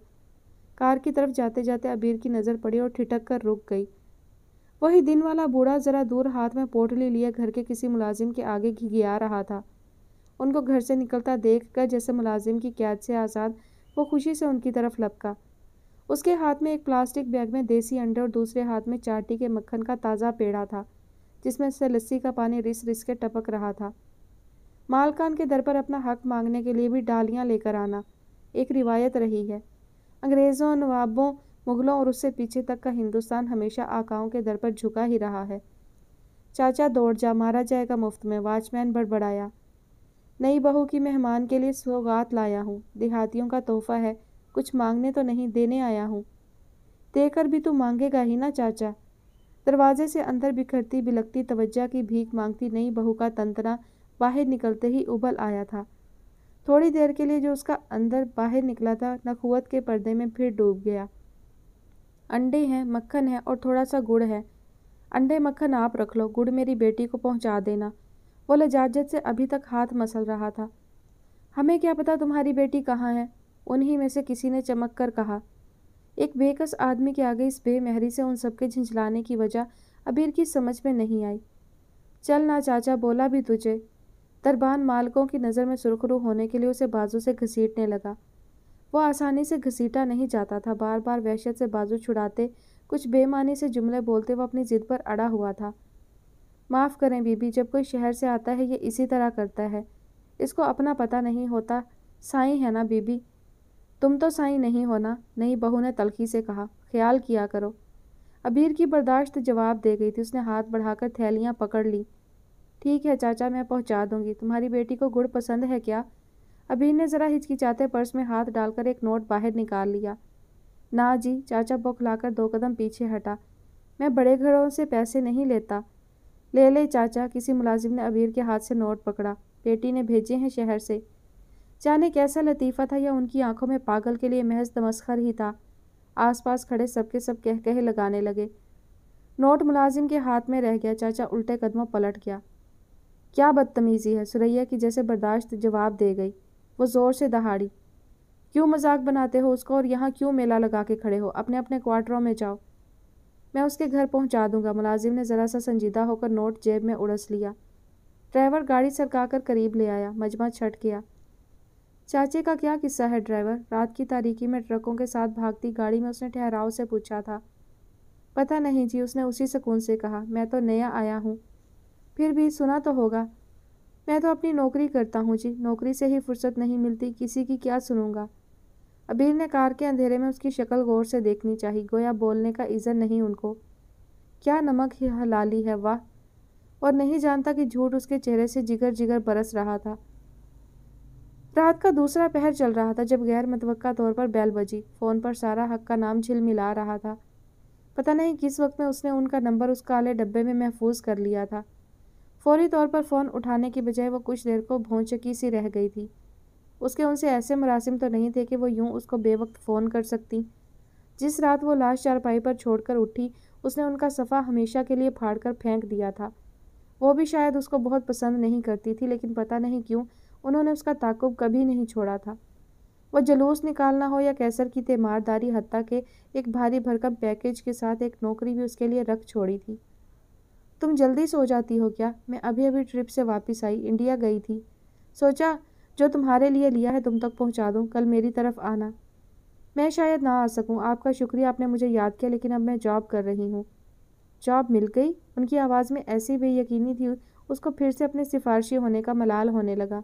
کار کی طرف جاتے جاتے عبیر کی نظر پڑی اور ٹھٹک کر رک گئی۔ وہی دن والا بوڑھا ذرا دور ہاتھ میں پوٹلی لیے گھر کے کسی ملازم کے آگے گھگھیا رہا تھا۔ ان کو گھر سے نکلتا دیکھ کر جیسے ملازم کی قید سے آزاد، وہ خوشی سے ان کی طرف لپکا۔ اس کے ہاتھ میں ایک پلاسٹک بیگ میں دیسی انڈے اور دوسرے ہاتھ میں چاٹی کے مکھن کا تازہ پیڑا تھا جس میں سے لسی کا پانی رس رس کے ٹپک رہا تھا۔ مالکان کے در پر اپنا حق مانگنے کے لیے بھی ڈالیاں لے کر آنا ایک روایت رہی ہے۔ انگریزوں، نوابوں، مغلوں اور اس سے پیچھے تک کا ہندوستان ہمیشہ آقاؤں کے در پر جھکا ہی رہا ہے۔ چاچا دوڑ جا، مارا جائے گا مفت میں، واچ مین بڑبڑایا۔ نئی بہو کی مہمان کے لیے سوغات لایا ہوں، دیہاتیوں کا تحفہ ہے، کچھ مانگنے تو نہیں، دینے آیا ہوں۔ دے کر بھی تو مانگے گا ہی نا چاچا۔ دروازے سے اندر بکھرتی بلکتی توجہ کی بھیک مانگتی نئی بہو کا تنتنا باہر نکلتے ہی ابل آیا تھا۔ تھوڑی دیر کے لیے جو اس کا اندر باہر نکلا تھا نخوت کے پردے میں پھر ڈوب گیا۔ انڈے ہیں، مکھن ہے اور تھوڑا سا گڑ ہے۔ انڈے مکھن آپ رکھ لو، گڑ میری بیٹی کو پہنچا دینا۔ وہ لجاجت سے ابھی تک ہاتھ مسل رہا تھا۔ ہمیں کیا پتا تمہاری بیٹی کہاں ہے، انہی میں سے کسی نے چمک کر کہا۔ ایک بے کس آدمی کے آگے اس بے مہری سے ان سب کے جھنجھلانے کی وجہ عبیر کی سمجھ میں نہیں آئی۔ چل نا چاچا، بولا بھی تجھے۔ دربان مالکوں کی نظر میں سرخرو ہونے کے لیے اسے بازو سے گھسیٹنے لگا۔ وہ آسانی سے گھسیٹا نہیں جاتا تھا، بار بار وحشت سے بازو چھڑاتے، کچھ بے معنی سے جملے بولتے وہ اپنی ضد پر اڑا ہوا تھا۔ معاف کریں بی بی، جب کوئی شہر سے آتا ہے یہ اسی طرح کرتا ہے، اس کو اپنا پتہ نہیں ہوتا، سائیں ہے نا بی بی۔ تم تو سائیں نہیں ہونا، نئی بہو نے تلخی سے کہا، خیال کیا کرو۔ عبیر کی برداشت جواب دے گئی تھی، اس نے ہاتھ بڑھا کر تھیلیاں پکڑ لی۔ ٹھیک ہے چاچا، میں پہنچا دوں گی۔ تمہاری بیٹی کو گڑ پسند ہے کیا؟ عبیر نے ذرا ہچکچاتے پرس میں ہاتھ ڈال کر ایک نوٹ باہر نکال لیا۔ نا جی، چاچا بوکھلا کر 2 قدم پیچھے ہٹا۔ میں بڑے گھروں سے پیسے نہیں لیتا۔ لے لے چاچا، کسی ملازم نے عبیر کے ہاتھ سے نوٹ پکڑا۔ بیٹی نے بھیجے ہیں شہر سے۔ جانے کیسا لطیفہ تھا یا ان کی آنکھوں میں پاگل کے لیے محض تمسخر ہی تھا۔ آس پاس کھڑے سب کے سب کہے لگانے لگے۔ نوٹ ملازم کے ہاتھ میں رہ گیا، چاچا الٹے قدموں پلٹ گیا۔ کیا بدتمیزی ہے، سریا کی جیسے برداشت جواب دے گئی۔ وہ زور سے دہاڑی۔ کیوں مذاق بناتے ہو اس کو اور یہاں کیوں میلہ لگا کے کھڑے ہو؟ اپنے اپنے کوارٹروں میں جاؤ، میں اس کے گھر پہنچا دوں گا۔ ملازم نے ذرا سا سنجیدہ ہو کر نوٹ جیب میں اڑس لیا۔ ڈرائیور گاڑی سرکا کر قریب لے آیا، مجمع چھٹ گیا۔ چاچے کا کیا قصہ ہے ڈرائیور؟ رات کی تاریکی میں ٹرکوں کے ساتھ بھاگتی گاڑی میں اس نے ٹھہراؤ سے پوچھا تھا۔ پتہ نہیں جی، اس نے اسی سکون سے کہا، میں تو نیا آیا ہوں۔ پھر بھی سنا تو ہوگا۔ میں تو اپنی نوکری کرتا ہوں جی، نوکری سے ہی فرصت نہیں ملتی، کسی کی کیا سنوں گا۔ عبیر نے کار کے اندھیرے میں اس کی شکل غور سے دیکھنی چاہی، گویا بولنے کا اذن نہیں ان کو۔ کیا نمک حلالی ہے، واہ! اور نہیں جانتا کہ جھوٹ اس کے چہرے سے جگر جگر برس رہا تھا۔ رات کا دوسرا پہر چل رہا تھا جب غیر متوقع طور پر بیل بجی۔ فون پر سارا حق کا نام جھلملا رہا تھا۔ پتہ نہیں کس وقت میں اس نے ان کا نمبر اس کالے ڈبے میں محفوظ کر لیا تھا۔ فوری طور پر فون اٹھانے کی بجائے وہ کچھ دیر کو بھونچکی سی رہ گئی تھی۔ اس کے ان سے ایسے مراسم تو نہیں تھے کہ وہ یوں اس کو بے وقت فون کر سکتی۔ جس رات وہ لاش چارپائی پر چھوڑ کر اٹھی، اس نے ان کا صفحہ ہمیشہ کے لیے پھاڑ کر پھینک دیا تھا۔ وہ بھی شاید اس کو بہت پسند نہیں کرتی تھی، لیکن پتہ نہیں کیوں انہوں نے اس کا تعاقب کبھی نہیں چھوڑا تھا۔ وہ جلوس نکالنا ہو یا کیسر کی تیمارداری، حتیٰ کہ ایک بھاری بھرکم پیکیج کے ساتھ ایک نوکری بھی اس کے لیے رکھ چھوڑی تھی۔ تم جلدی سو جاتی ہو کیا؟ میں ابھی ٹرپ سے واپس آئی، انڈیا گئی تھی۔ سوچا جو تمہارے لیے لیا ہے تم تک پہنچا دوں، کل میری طرف آنا۔ میں شاید نہ آ سکوں، آپ کا شکریہ آپ نے مجھے یاد کیا، لیکن اب میں جاب کر رہی ہوں۔ جاب مل گئی؟ ان کی آواز میں ایسی بے یقینی تھی، اس کو پھر سے اپنے سفارشی ہونے کا ملال ہونے لگا۔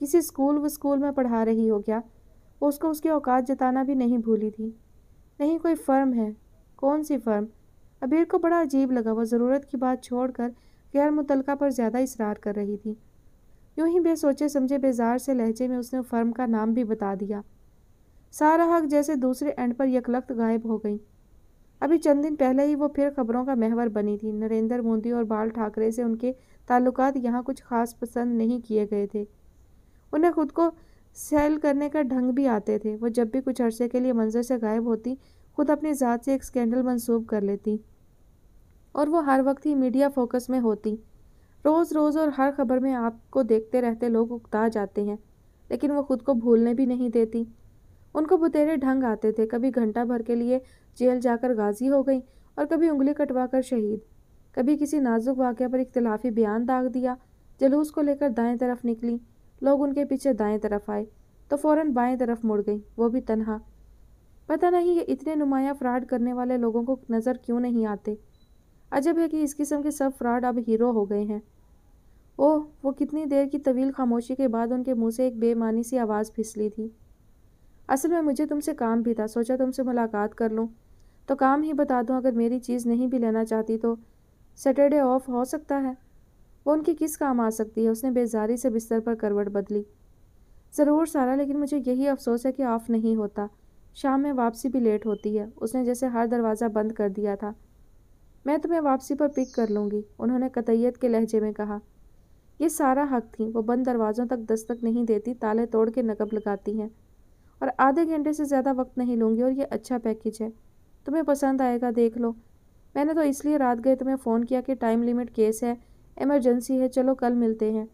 کسی اسکول میں پڑھا رہی ہو کیا؟ وہ اس کو اس کی اوقات جتانا بھی نہیں بھولی تھی۔ نہیں، کوئی فرم ہے۔ کون سی فرم؟ عبیر کو بڑا عجیب لگا، وہ ضرورت کی بات چھوڑ کر غیر متعلقہ پر زیادہ اصرار کر رہی تھی۔ یوں ہی بے سوچے سمجھے بیزار سے لہجے میں اس نے فرم کا نام بھی بتا دیا۔ سارا حق جیسے دوسرے اینڈ پر یکلخت غائب ہو گئی۔ ابھی چند دن پہلے ہی وہ پھر خبروں کا محور بنی تھی۔ نریندر مودی اور بال ٹھاکرے سے ان کے تعلقات یہاں کچھ خاص پسند نہیں کیے گئے تھے۔ انہیں خود کو سیل کرنے کا ڈھنگ بھی آتے تھے۔ وہ جب بھی کچھ عرصے کے لیے منظر سے غائب ہوتی، خود اپنی ذات سے ایک اسکینڈل منسوب کر لیتی، اور وہ ہر وقت ہی میڈیا فوکس میں ہوتی۔ روز روز اور ہر خبر میں آپ کو دیکھتے رہتے لوگ اکتا جاتے ہیں، لیکن وہ خود کو بھولنے بھی نہیں دیتی۔ ان کو بتیرے ڈھنگ آتے تھے، کبھی گھنٹہ بھر کے لیے جیل جا کر غازی ہو گئی اور کبھی انگلی کٹوا کر شہید، کبھی کسی نازک واقعہ پر اختلافی بیان داغ دیا، جلوس کو لے کر دائیں طرف نکلی، لوگ ان کے پیچھے دائیں طرف آئے تو فوراً بائیں طرف مڑ گئی، وہ بھی تنہا۔ پتہ نہیں یہ اتنے نمایاں فراڈ کرنے والے لوگوں کو نظر کیوں نہیں آتے۔ عجب ہے کہ اس قسم کے سب فراڈ اب ہیرو ہو گئے ہیں۔ اوہ، وہ کتنی دیر کی طویل خاموشی کے بعد ان کے منہ سے ایک بے معنی سی آواز پھسلی تھی۔ اصل میں مجھے تم سے کام بھی تھا، سوچا تم سے ملاقات کر لوں تو کام ہی بتا دوں، اگر میری چیز نہیں بھی لینا چاہتی تو سیٹرڈے آف ہو سکتا ہے۔ وہ ان کی کس کام آ سکتی ہے؟ اس نے بیزاری سے بستر پر کروٹ بدلی۔ ضرور سارا، لیکن مجھے یہی افسوس ہے کہ آف نہیں ہوتا، شام میں واپسی بھی لیٹ ہوتی ہے۔ اس نے جیسے ہر دروازہ بند کر دیا تھا۔ میں تمہیں واپسی پر پک کر لوں گی، انہوں نے قطعیت کے لہجے میں کہا۔ یہ سارا حق تھی، وہ بند دروازوں تک دستک نہیں دیتی، تالے توڑ کے نقب لگاتی ہیں، اور آدھے گھنٹے سے زیادہ وقت نہیں لوں گی، اور یہ اچھا پیکیج ہے، تمہیں پسند آئے گا، دیکھ لو۔ میں نے تو اس لیے رات گئے تمہیں فون کیا کہ ٹائم لیمٹ کیس ہے، ایمرجنسی ہے، چلو کل ملتے ہیں۔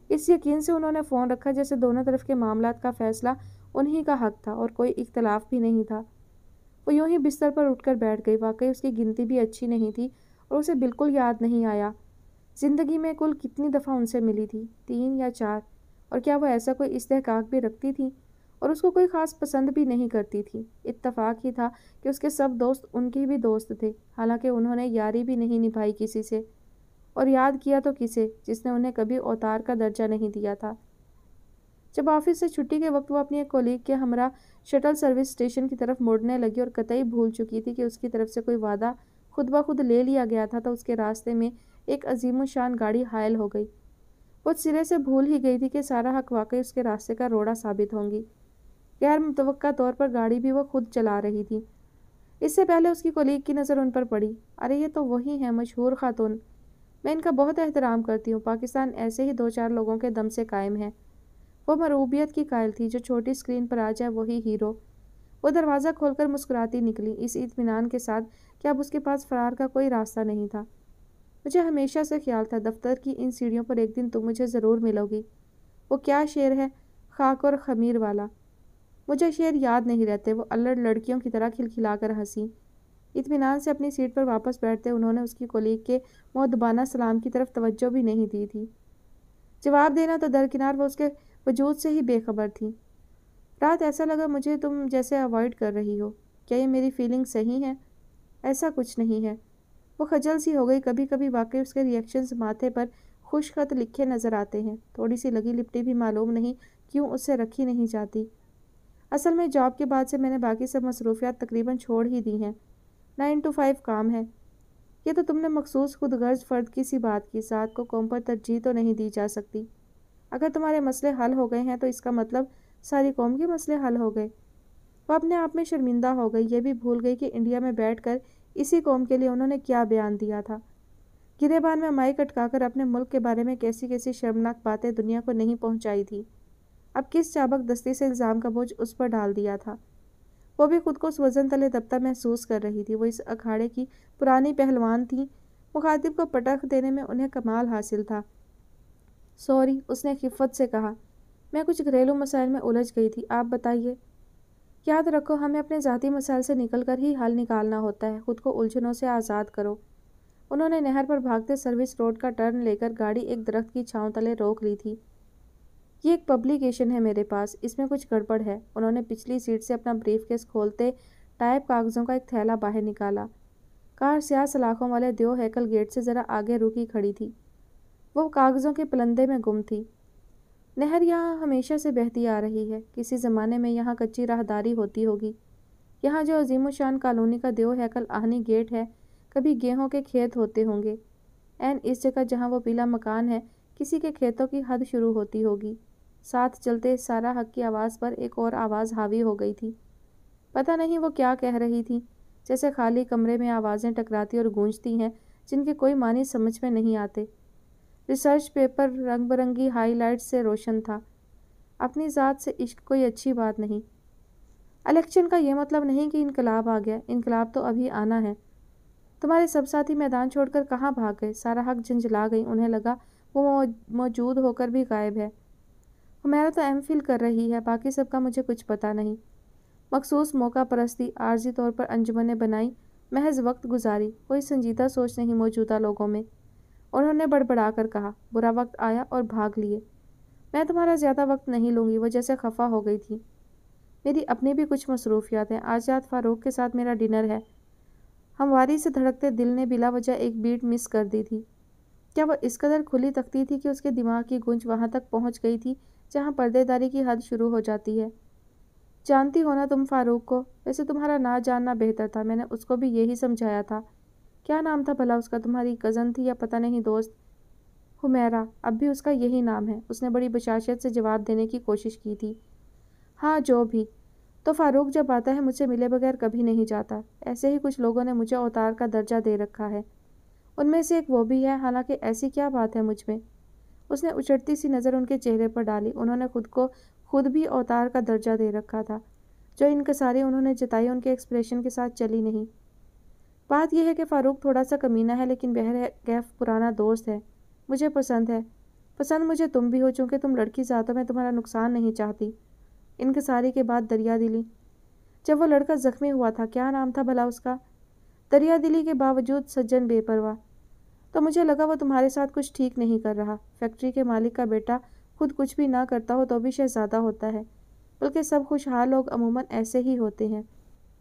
اس یقین سے انہوں نے فون رکھا جیسے دونوں طرف کے معاملات کا فیصلہ انہی کا حق تھا اور کوئی اختلاف بھی نہیں تھا۔ وہ یوں ہی بستر پر اٹھ کر بیٹھ گئی۔ واقعی اس کی گنتی بھی اچھی نہیں تھی اور اسے بالکل یاد نہیں آیا زندگی میں کل کتنی دفعہ ان سے ملی تھی، 3 یا 4، اور کیا وہ ایسا کوئی استحقاق بھی رکھتی تھی، اور اس کو کوئی خاص پسند بھی نہیں کرتی تھی۔ اتفاق ہی تھا کہ اس کے سب دوست ان کے بھی دوست تھے، حالانکہ انہوں نے یاری بھی نہیں نبھائی کسی سے، اور یاد کیا تو کسے جس نے انہیں کبھی اوتار کا درجہ نہیں دیا تھا۔ جب آفس سے چھٹی کے وقت وہ اپنی ایک کولیگ کے ہمراہ شٹل سروس اسٹیشن کی طرف مڑنے لگی اور قطعی بھول چکی تھی کہ اس کی طرف سے کوئی وعدہ خود بخود لے لیا گیا تھا، تو اس کے راستے میں ایک عظیم الشان گاڑی حائل ہو گئی۔ وہ سرے سے بھول ہی گئی تھی کہ سارا حق واقعی اس کے راستے کا روڑا ثابت ہوں گی۔ غیر متوقع طور پر گاڑی بھی وہ خود چلا رہی تھی۔ اس سے پہلے اس کی کولیگ کی نظر ان پر پڑی۔ ارے یہ تو وہی ہیں، مشہور خاتون، میں ان کا بہت احترام کرتی ہوں، پاکستان ایسے ہی 2-4 لوگوں کے دم سے قائم ہے۔ وہ مرعوبیت کی قائل تھی، جو چھوٹی اسکرین پر آ جائے وہی ہیرو۔ وہ دروازہ کھول کر مسکراتی نکلی، اس اطمینان کے ساتھ کہ اب اس کے پاس فرار کا کوئی راستہ نہیں تھا۔ مجھے ہمیشہ سے خیال تھا دفتر کی ان سیڑھیوں پر ایک دن تم مجھے ضرور ملو گی۔ وہ کیا شعر ہے، خاک اور خمیر والا۔ مجھے شعر یاد نہیں رہتے، وہ الڑ لڑکیوں کی طرح کھلکھلا کر ہنسی۔ اطمینان سے اپنی سیٹ پر واپس بیٹھتے انہوں نے اس کی کولیگ کے مؤدبانہ سلام کی طرف توجہ بھی نہیں دی تھی۔ جواب دینا تو درکنار، وہ اس کے وجود سے ہی بے خبر تھی۔ رات ایسا لگا مجھے تم جیسے اوائڈ کر رہی ہو، کیا یہ میری فیلنگ صحیح ہے؟ ایسا کچھ نہیں ہے۔ وہ خجل سی ہو گئی، کبھی کبھی واقعی اس کے ریئیکشنز ماتھے پر خوش خط لکھے نظر آتے ہیں، تھوڑی سی لگی لپٹی بھی معلوم نہیں کیوں اس سے رکھی نہیں جاتی۔ اصل میں جاب کے بعد سے میں نے باقی سب مصروفیات تقریباً چھوڑ ہی دی ہیں، 9 to 5 کام ہے۔ یہ تو تم نے مخصوص خود غرض فرد کی سی بات کی، ساتھ کو قوم پر ترجیح تو نہیں دی جا سکتی۔ اگر تمہارے مسئلے حل ہو گئے ہیں تو اس کا مطلب ساری قوم کے مسئلے حل ہو گئے۔ وہ اپنے آپ میں شرمندہ ہو گئی، یہ بھی بھول گئی کہ انڈیا میں بیٹھ کر اسی قوم کے لیے انہوں نے کیا بیان دیا تھا۔ گریبان میں مائک اٹکا کر اپنے ملک کے بارے میں کیسی کیسی شرمناک باتیں دنیا کو نہیں پہنچائی تھی۔ اب کس چابک دستی سے الزام کا بوجھ اس پر ڈال دیا تھا؟ وہ بھی خود کو اس وزن تلے دبتا محسوس کر رہی تھی۔ وہ اس اکھاڑے کی پرانی پہلوان تھی۔ مخاطب کو پٹخ دینے میں انہیں کمال حاصل تھا۔ سوری، اس نے خفت سے کہا، میں کچھ گھریلو مسائل میں الجھ گئی تھی، آپ بتائیے۔ یاد رکھو، ہمیں اپنے ذاتی مسائل سے نکل کر ہی حل نکالنا ہوتا ہے، خود کو الجھنوں سے آزاد کرو۔ انہوں نے نہر پر بھاگتے سروس روڈ کا ٹرن لے کر گاڑی ایک درخت کی چھاؤں تلے روک لی تھی۔ یہ ایک پبلیکیشن ہے میرے پاس، اس میں کچھ گڑبڑ ہے۔ انہوں نے پچھلی سیٹ سے اپنا بریف کیس کھولتے ٹائپ کاغذوں کا ایک تھیلا باہر نکالا۔ کار سیاہ سلاخوں والے دیو ہیکل گیٹ سے ذرا آگے رکی کھڑی تھی۔ وہ کاغذوں کے پلندے میں گم تھی۔ نہر یہاں ہمیشہ سے بہتی آ رہی ہے، کسی زمانے میں یہاں کچی راہداری ہوتی ہوگی۔ یہاں جو عظیم الشان کالونی کا دیو ہیکل آہنی گیٹ ہے، کبھی گیہوں کے کھیت ہوتے ہوں گے۔ این اس جگہ جہاں وہ پیلا مکان ہے، کسی کے کھیتوں کی حد شروع ہوتی ہوگی۔ ساتھ چلتے سارا حق کی آواز پر ایک اور آواز حاوی ہو گئی تھی۔ پتہ نہیں وہ کیا کہہ رہی تھی، جیسے خالی کمرے میں آوازیں ٹکراتی اور گونجتی ہیں جن کے کوئی معنی سمجھ میں نہیں آتے۔ ریسرچ پیپر رنگ برنگی ہائی لائٹس سے روشن تھا۔ اپنی ذات سے عشق کوئی اچھی بات نہیں۔ الیکشن کا یہ مطلب نہیں کہ انقلاب آ گیا، انقلاب تو ابھی آنا ہے۔ تمہارے سب ساتھی میدان چھوڑ کر کہاں بھاگ گئے؟ سارا حق جھنجھلا گئی، انہیں لگا وہ موجود ہو کر بھی غائب ہے۔ ہمیرا تو ایم فل کر رہی ہے، باقی سب کا مجھے کچھ پتہ نہیں۔ مخصوص موقع پرستی، عارضی طور پر انجمنیں بنائی، محض وقت گزاری، کوئی سنجیدہ سوچ نہیں موجودہ لوگوں میں۔ انہوں نے بڑبڑا کر کہا، برا وقت آیا اور بھاگ لیے۔ میں تمہارا زیادہ وقت نہیں لوں گی۔ وہ جیسے خفا ہو گئی تھی۔ میری اپنی بھی کچھ مصروفیات ہیں، آج رات فاروق کے ساتھ میرا ڈنر ہے۔ ہمواری سے دھڑکتے دل نے بلا وجہ ایک بیٹ مس کر دی تھی۔ کیا وہ اس قدر کھلی تختی تھی کہ اس کے دماغ کی گونج وہاں تک پہنچ گئی تھی جہاں پردے داری کی حد شروع ہو جاتی ہے؟ جانتی ہو نا تم فاروق کو؟ ویسے تمہارا نہ جاننا بہتر تھا، میں نے اس کو بھی یہی سمجھایا تھا۔ کیا نام تھا بھلا اس کا؟ تمہاری کزن تھی یا پتہ نہیں دوست؟ حمیرہ، اب بھی اس کا یہی نام ہے، اس نے بڑی بشاشت سے جواب دینے کی کوشش کی تھی۔ ہاں جو بھی۔ تو فاروق جب آتا ہے مجھ سے ملے بغیر کبھی نہیں جاتا۔ ایسے ہی کچھ لوگوں نے مجھے اوتار کا درجہ دے رکھا ہے، ان میں سے ایک وہ بھی ہے، حالانکہ ایسی کیا بات ہے مجھ میں؟ اس نے اچھڑتی سی نظر ان کے چہرے پر ڈالی۔ انہوں نے خود بھی اوتار کا درجہ دے رکھا تھا۔ جو انکساری انہوں نے جتائی ان کے ایکسپریشن کے ساتھ چلی نہیں۔ بات یہ ہے کہ فاروق تھوڑا سا کمینہ ہے لیکن بہرکیف پرانا دوست ہے، مجھے پسند ہے۔ پسند مجھے تم بھی ہو، چونکہ تم لڑکی ذاتوں میں تمہارا نقصان نہیں چاہتی۔ انکساری کے بعد دریا دلی۔ جب وہ لڑکا زخمی ہوا تھا، کیا نام تھا بھلا اس کا؟ دریا دلی کے باوجود سجن بے پرواہ۔ تو مجھے لگا وہ تمہارے ساتھ کچھ ٹھیک نہیں کر رہا۔ فیکٹری کے مالک کا بیٹا خود کچھ بھی نہ کرتا ہو تو بھی شہزادہ ہوتا ہے، بلکہ سب خوشحال لوگ عموماً ایسے ہی ہوتے ہیں۔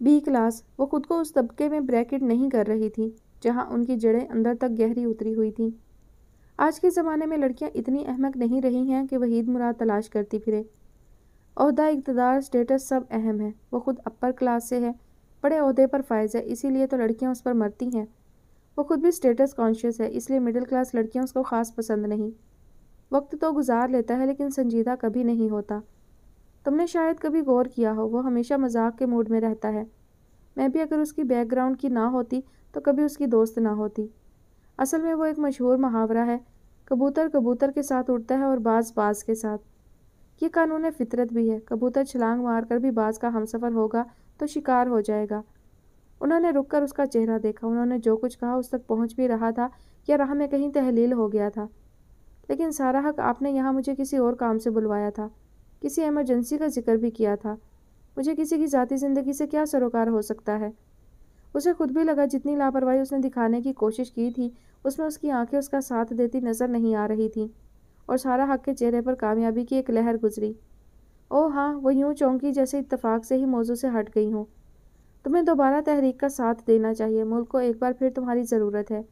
B class. وہ خود کو اس طبقے میں بریکٹ نہیں کر رہی تھی جہاں ان کی جڑیں اندر تک گہری اتری ہوئی تھیں۔ آج کے زمانے میں لڑکیاں اتنی احمق نہیں رہی ہیں کہ وحید مراد تلاش کرتی پھرے۔ عہدہ، اقتدار، سٹیٹس سب اہم ہے۔ وہ خود اپر کلاس سے ہے، بڑے عہدے پر فائز ہے، اسی لیے تو لڑکیاں اس پر مرتی ہیں۔ وہ خود بھی سٹیٹس کانشیس ہے، اس لیے مڈل کلاس لڑکیاں اس کو خاص پسند نہیں۔ وقت تو گزار لیتا ہے لیکن سنجیدہ کبھی نہیں ہوتا۔ تم نے شاید کبھی غور کیا ہو، وہ ہمیشہ مذاق کے موڈ میں رہتا ہے۔ میں بھی اگر اس کی بیک گراؤنڈ کی نہ ہوتی تو کبھی اس کی دوست نہ ہوتی۔ اصل میں وہ ایک مشہور محاورہ ہے، کبوتر کبوتر کے ساتھ اڑتا ہے اور باز باز کے ساتھ۔ یہ قانون فطرت بھی ہے، کبوتر چھلانگ مار کر بھی باز کا ہمسفر ہوگا تو شکار ہو جائے گا۔ انہوں نے رک کر اس کا چہرہ دیکھا۔ انہوں نے جو کچھ کہا اس تک پہنچ بھی رہا تھا یا راہ میں کہیں تحلیل ہو گیا تھا؟ لیکن سارا حق، آپ نے یہاں مجھے کسی اور کام سے بلوایا تھا، کسی ایمرجنسی کا ذکر بھی کیا تھا۔ مجھے کسی کی ذاتی زندگی سے کیا سروکار ہو سکتا ہے؟ اسے خود بھی لگا جتنی لاپرواہی اس نے دکھانے کی کوشش کی تھی اس میں اس کی آنکھیں اس کا ساتھ دیتی نظر نہیں آ رہی تھیں، اور سارا حق کے چہرے پر کامیابی کی ایک لہر گزری۔ او ہاں، وہ یوں چونکی جیسے اتفاق سے ہی موضوع سے ہٹ گئی ہوں۔ تمہیں دوبارہ تحریک کا ساتھ دینا چاہیے، ملک کو ایک بار پھر تمہاری ضرورت ہے۔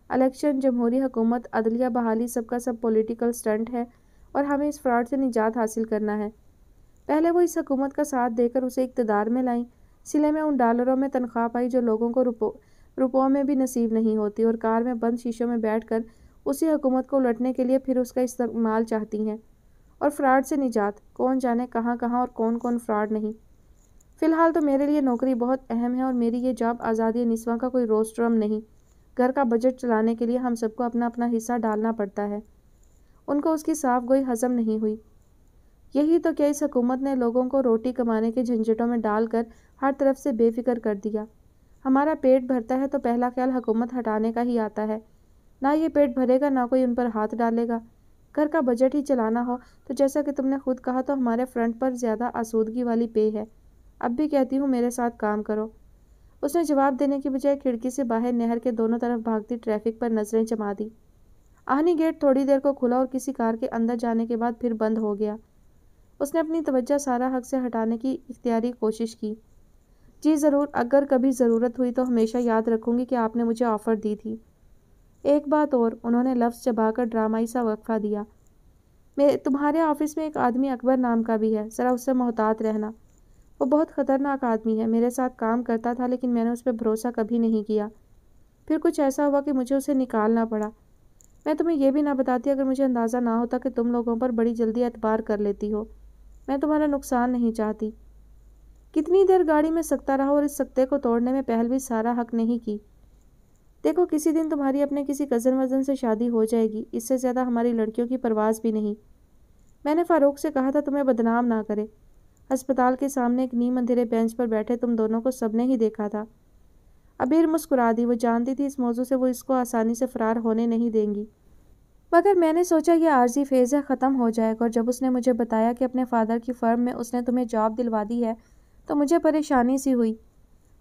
الیکشن، جمہوری حکومت، عدلیہ بحالی، سب کا سب پولیٹیکل سٹنٹ ہے اور ہمیں اس فراڈ سے نجات حاصل کرنا ہے۔ پہلے وہ اس حکومت کا ساتھ دے کر اسے اقتدار میں لائیں، سلے میں ان ڈالروں میں تنخواہ پائی جو لوگوں کو روپوں میں بھی نصیب نہیں ہوتی، اور کار میں بند شیشوں میں بیٹھ کر اسی حکومت کو الٹنے کے لیے پھر اس کا استعمال چاہتی ہیں۔ اور فراڈ سے نجات، کون جانے کہاں کہاں اور کون کون فراڈ نہیں۔ فی الحال تو میرے لیے نوکری بہت اہم ہے، اور میری یہ جاب آزادی نسواں کا کوئی روسٹرم نہیں۔ گھر کا بجٹ چلانے کے لیے ہم سب کو اپنا اپنا حصہ ڈالنا پڑتا ہے۔ ان کو اس کی صاف گوئی ہضم نہیں ہوئی۔ یہی تو کیا اس حکومت نے لوگوں کو روٹی کمانے کے جھنجھٹوں میں ڈال کر ہر طرف سے بے فکر کر دیا۔ ہمارا پیٹ بھرتا ہے تو پہلا خیال حکومت ہٹانے کا ہی آتا ہے۔ نہ یہ پیٹ بھرے گا، نہ کوئی ان پر ہاتھ ڈالے گا۔ گھر کا بجٹ ہی چلانا ہو تو جیسا کہ تم نے خود کہا تو ہمارے فرنٹ پر زیادہ آسودگی والی پے ہے۔ اب بھی کہتی ہوں میرے ساتھ کام کرو۔ اس نے جواب دینے کی بجائے کھڑکی سے باہر نہر کے دونوں طرف بھاگتی ٹریفک پر نظریں جما دی۔ آہنی گیٹ تھوڑی دیر کو کھلا اور کسی کار کے اندر جانے کے بعد پھر بند ہو گیا۔ اس نے اپنی توجہ سارا حق سے ہٹانے کی اختیاری کوشش کی۔ جی ضرور، اگر کبھی ضرورت ہوئی تو ہمیشہ یاد رکھوں گی کہ آپ نے مجھے آفر دی تھی۔ ایک بات اور، انہوں نے لفظ چبا کر ڈرامائی سا وقفہ دیا۔ تمہارے آفس میں ایک آدمی اکبر نام کا بھی ہے، ذرا اس سے محتاط رہنا۔ وہ بہت خطرناک آدمی ہے، میرے ساتھ کام کرتا تھا لیکن میں نے اس پہ بھروسہ کبھی نہیں کیا۔ پھر کچھ ایسا ہوا کہ مجھے اسے نکالنا پڑا۔ میں تمہیں یہ بھی نہ بتاتی اگر مجھے اندازہ نہ ہوتا کہ تم لوگوں پر بڑی جلدی اعتبار کر لیتی ہو۔ میں تمہارا نقصان نہیں چاہتی۔ کتنی دیر گاڑی میں سکتا رہا اور اس سکتے کو توڑنے میں پہل بھی سارا حق نہیں کی۔ دیکھو کسی دن تمہاری اپنے کسی کزن وزن سے شادی ہو جائے گی، اس سے زیادہ ہماری لڑکیوں کی پرواز بھی نہیں۔ میں نے فاروق سے کہا تھا تمہیں بدنام نہ کرے۔ ہسپتال کے سامنے ایک نیم اندھیرے بینچ پر بیٹھے تم دونوں کو سب نے ہی دیکھا تھا۔ عبیر مسکرا دی، وہ جانتی تھی اس موضوع سے وہ اس کو آسانی سے فرار ہونے نہیں دیں گی۔ مگر میں نے سوچا یہ عارضی فیز ہے، ختم ہو جائے گا، اور جب اس نے مجھے بتایا کہ اپنے فادر کی فرم میں اس نے تمہیں جاب دلوا دی ہے تو مجھے پریشانی سی ہوئی۔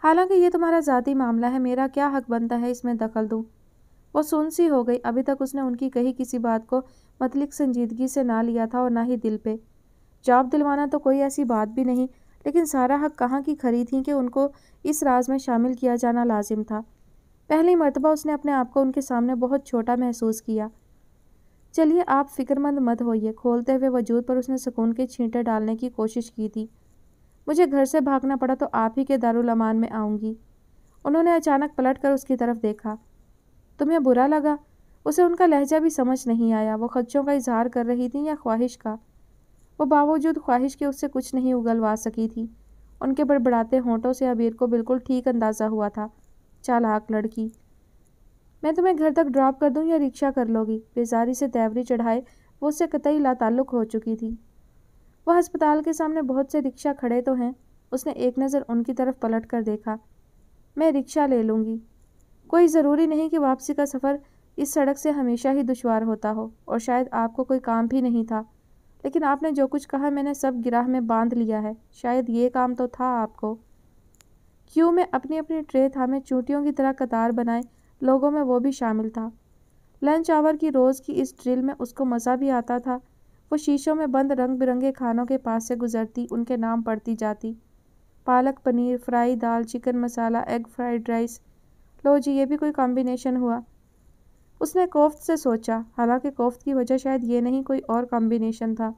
حالانکہ یہ تمہارا ذاتی معاملہ ہے، میرا کیا حق بنتا ہے اس میں دخل دوں؟ وہ سن سی ہو گئی، ابھی تک اس نے ان کی کہی کسی بات کو مطلق سنجیدگی سے نہ لیا تھا اور نہ ہی دل پہ۔ جاب دلوانا تو کوئی ایسی بات بھی نہیں، لیکن سارا حق کہاں کی کھری تھی کہ ان کو اس راز میں شامل کیا جانا لازم تھا۔ پہلی مرتبہ اس نے اپنے آپ کو ان کے سامنے بہت چھوٹا محسوس کیا۔ چلیے آپ فکر مند مت ہوئیے، کھولتے ہوئے وجود پر اس نے سکون کے چھینٹے ڈالنے کی کوشش کی تھی۔ مجھے گھر سے بھاگنا پڑا تو آپ ہی کے دارالامان میں آؤں گی۔ انہوں نے اچانک پلٹ کر اس کی طرف دیکھا۔ تمہیں برا لگا؟ اسے ان کا لہجہ بھی سمجھ نہیں آیا، وہ خدشوں کا اظہار کر رہی تھی یا خواہش کا؟ وہ باوجود خواہش کے اس سے کچھ نہیں اگلوا سکی تھی۔ ان کے بڑبڑاتے ہونٹوں سے عبیر کو بالکل ٹھیک اندازہ ہوا تھا۔ چالاک لڑکی۔ میں تمہیں گھر تک ڈراپ کر دوں یا رکشہ کر لو گی؟ بیزاری سے تیوری چڑھائے وہ اس سے قطعی لا تعلق ہو چکی تھی۔ وہ ہسپتال کے سامنے بہت سے رکشہ کھڑے تو ہیں۔ اس نے ایک نظر ان کی طرف پلٹ کر دیکھا۔ میں رکشہ لے لوں گی۔ کوئی ضروری نہیں کہ واپسی کا سفر اس سڑک سے ہمیشہ ہی دشوار ہوتا ہو، اور شاید آپ کو کوئی کام بھی نہیں تھا، لیکن آپ نے جو کچھ کہا میں نے سب گراہ میں باندھ لیا ہے۔ شاید یہ کام تو تھا آپ کو۔ کیوں میں اپنی اپنی ٹرے تھامے چونٹیوں کی طرح قطار بنائے لوگوں میں وہ بھی شامل تھا۔ لنچ آور کی روز کی اس ڈرل میں اس کو مزہ بھی آتا تھا۔ وہ شیشوں میں بند رنگ برنگے کھانوں کے پاس سے گزرتی، ان کے نام پڑھتی جاتی۔ پالک پنیر، فرائی دال، چکن مسالہ، ایگ فرائیڈ رائس۔ لو جی، یہ بھی کوئی کمبینیشن ہوا۔ اس نے کوفت سے سوچا، حالانکہ کوفت کی وجہ شاید یہ نہیں کوئی اور کمبینیشن تھا۔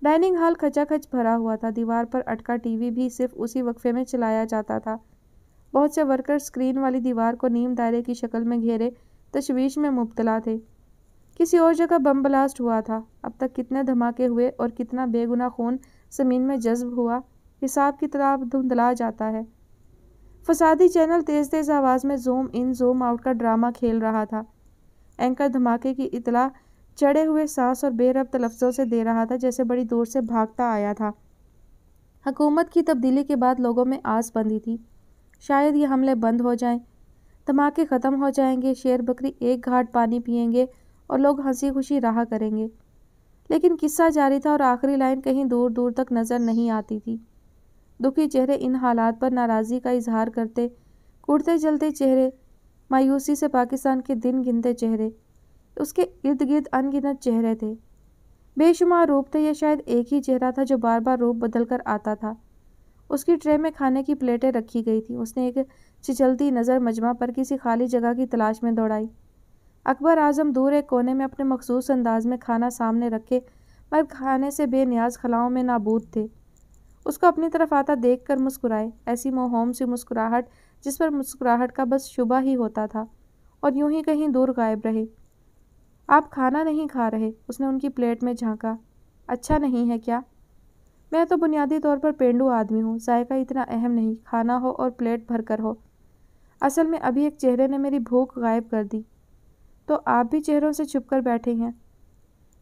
ڈائننگ ہال کھچا کھچ بھرا ہوا تھا، دیوار پر اٹکا ٹی وی بھی صرف اسی وقفے میں چلایا جاتا تھا۔ بہت سے ورکر اسکرین والی دیوار کو نیم دائرے کی شکل میں گھیرے تشویش میں مبتلا تھے۔ کسی اور جگہ بم بلاسٹ ہوا تھا۔ اب تک کتنے دھماکے ہوئے اور کتنا بے گناہ خون زمین میں جذب ہوا، حساب کتاب دھندلا جاتا ہے۔ فسادی چینل تیز تیز آواز میں زوم ان زوم آؤٹ کا ڈرامہ کھیل رہا تھا۔ اینکر دھماکے کی اطلاع چڑھے ہوئے سانس اور بے ربط لفظوں سے دے رہا تھا، جیسے بڑی دور سے بھاگتا آیا تھا۔ حکومت کی تبدیلی کے بعد لوگوں میں آس بندھی تھی، شاید یہ حملے بند ہو جائیں، دھماکے ختم ہو جائیں گے، شیر بکری ایک گھاٹ پانی پئیں گے اور لوگ ہنسی خوشی رہا کریں گے۔ لیکن قصہ جاری تھا اور آخری لائن کہیں دور دور تک نظر نہیں آتی تھی۔ دکھی چہرے ان حالات پر ناراضی کا اظہار کرتے، کڑتے جلتے چہرے، مایوسی سے پاکستان کے دن گنتے چہرے۔ اس کے ارد گرد ان گنت چہرے تھے، بے شمار روپ تھے، یا شاید ایک ہی چہرہ تھا جو بار بار روپ بدل کر آتا تھا۔ اس کی ٹرے میں کھانے کی پلیٹیں رکھی گئی تھیں۔ اس نے ایک چچلتی نظر مجمع پر کسی خالی جگہ کی تلاش میں دوڑائی۔ اکبر اعظم دور ایک کونے میں اپنے مخصوص انداز میں کھانا سامنے رکھے مگر کھانے سے بے نیاز خلاؤں میں نابود تھے۔ اس کو اپنی طرف آتا دیکھ کر مسکرائے، ایسی موہوم سی مسکراہٹ جس پر مسکراہٹ کا بس شبہ ہی ہوتا تھا، اور یوں ہی کہیں دور غائب رہے۔ آپ کھانا نہیں کھا رہے؟ اس نے ان کی پلیٹ میں جھانکا۔ اچھا نہیں ہے کیا؟ میں تو بنیادی طور پر پینڈو آدمی ہوں، ذائقہ اتنا اہم نہیں، کھانا ہو اور پلیٹ بھر کر ہو۔ اصل میں ابھی ایک چہرے نے میری بھوک غائب کر دی۔ تو آپ بھی چہروں سے چھپ کر بیٹھے ہیں؟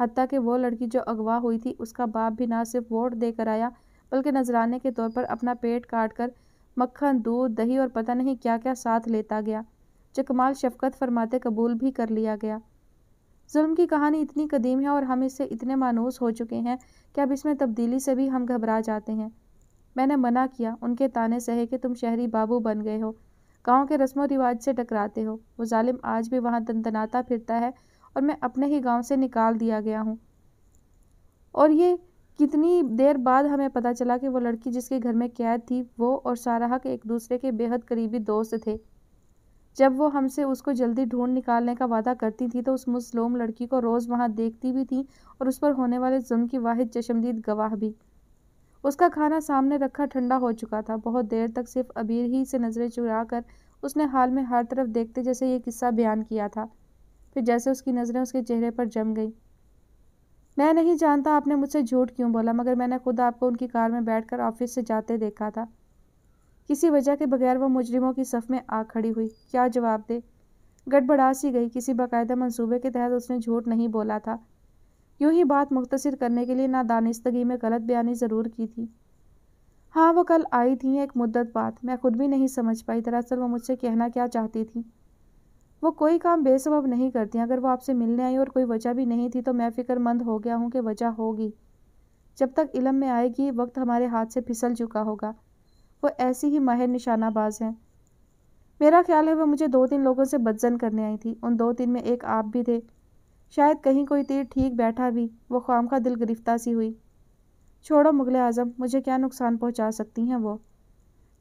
حتیٰ کہ وہ لڑکی جو اغوا ہوئی تھی اس کا باپ بھی نہ صرف ووٹ دے کر آیا بلکہ نذرانے کے طور پر اپنا پیٹ کاٹ کر مکھن، دودھ، دہی اور پتہ نہیں کیا کیا ساتھ لیتا گیا، جو کمال شفقت فرماتے قبول بھی کر لیا گیا۔ ظلم کی کہانی اتنی قدیم ہے اور ہم اس سے اتنے مانوس ہو چکے ہیں کہ اب اس میں تبدیلی سے بھی ہم گھبرا جاتے ہیں۔ میں نے منع کیا، ان کے طعنے سہے کہ تم شہری بابو بن گئے ہو، گاؤں کے رسم و رواج سے ٹکراتے ہو۔ وہ ظالم آج بھی وہاں تنتناتا پھرتا ہے اور میں اپنے ہی گاؤں سے نکال دیا گیا ہوں۔ اور یہ کتنی دیر بعد ہمیں پتہ چلا کہ وہ لڑکی جس کے گھر میں قید تھی، وہ اور سارہ حق ایک دوسرے کے بے حد قریبی دوست تھے۔ جب وہ ہم سے اس کو جلدی ڈھونڈ نکالنے کا وعدہ کرتی تھی تو اس مظلوم لڑکی کو روز وہاں دیکھتی بھی تھی اور اس پر ہونے والے ظلم کی واحد چشمدید گواہ بھی۔ اس کا کھانا سامنے رکھا ٹھنڈا ہو چکا تھا۔ بہت دیر تک صرف عبیر ہی سے نظریں چرا کر اس نے حال میں ہر طرف دیکھتے جیسے یہ قصہ بیان کیا تھا، پھر جیسے اس کی نظریں اس کے چہرے پر جم گئیں۔ میں نہیں جانتا آپ نے مجھ سے جھوٹ کیوں بولا، مگر میں نے خود آپ کو ان کی کار میں بیٹھ کر آفس سے جاتے دیکھا تھا۔ کسی وجہ کے بغیر وہ مجرموں کی صف میں آ کھڑی ہوئی۔ کیا جواب دے؟ گڑبڑا سی گئی۔ کسی باقاعدہ منصوبے کے تحت اس نے جھوٹ نہیں بولا تھا، یوں ہی بات مختصر کرنے کے لیے نادانستگی میں غلط بیانی ضرور کی تھی۔ ہاں، وہ کل آئی تھیں ایک مدت بعد۔ میں خود بھی نہیں سمجھ پائی دراصل وہ مجھ سے کہنا کیا چاہتی تھیں۔ وہ کوئی کام بے سبب نہیں کرتی، اگر وہ آپ سے ملنے آئی اور کوئی وجہ بھی نہیں تھی تو میں فکر مند ہو گیا ہوں کہ وجہ ہوگی۔ جب تک علم میں آئے گی وقت ہمارے ہاتھ سے پھسل چکا ہوگا۔ وہ ایسی ہی ماہر نشانہ باز ہیں۔ میرا خیال ہے وہ مجھے 2-3 لوگوں سے بدظن کرنے آئی تھی، ان 2-3 میں ایک آپ بھی تھے۔ شاید کہیں کوئی تیر ٹھیک بیٹھا بھی، وہ خوامخواہ دل گرفتہ سی ہوئی۔ چھوڑو مغل اعظم، مجھے کیا نقصان پہنچا سکتی ہیں وہ؟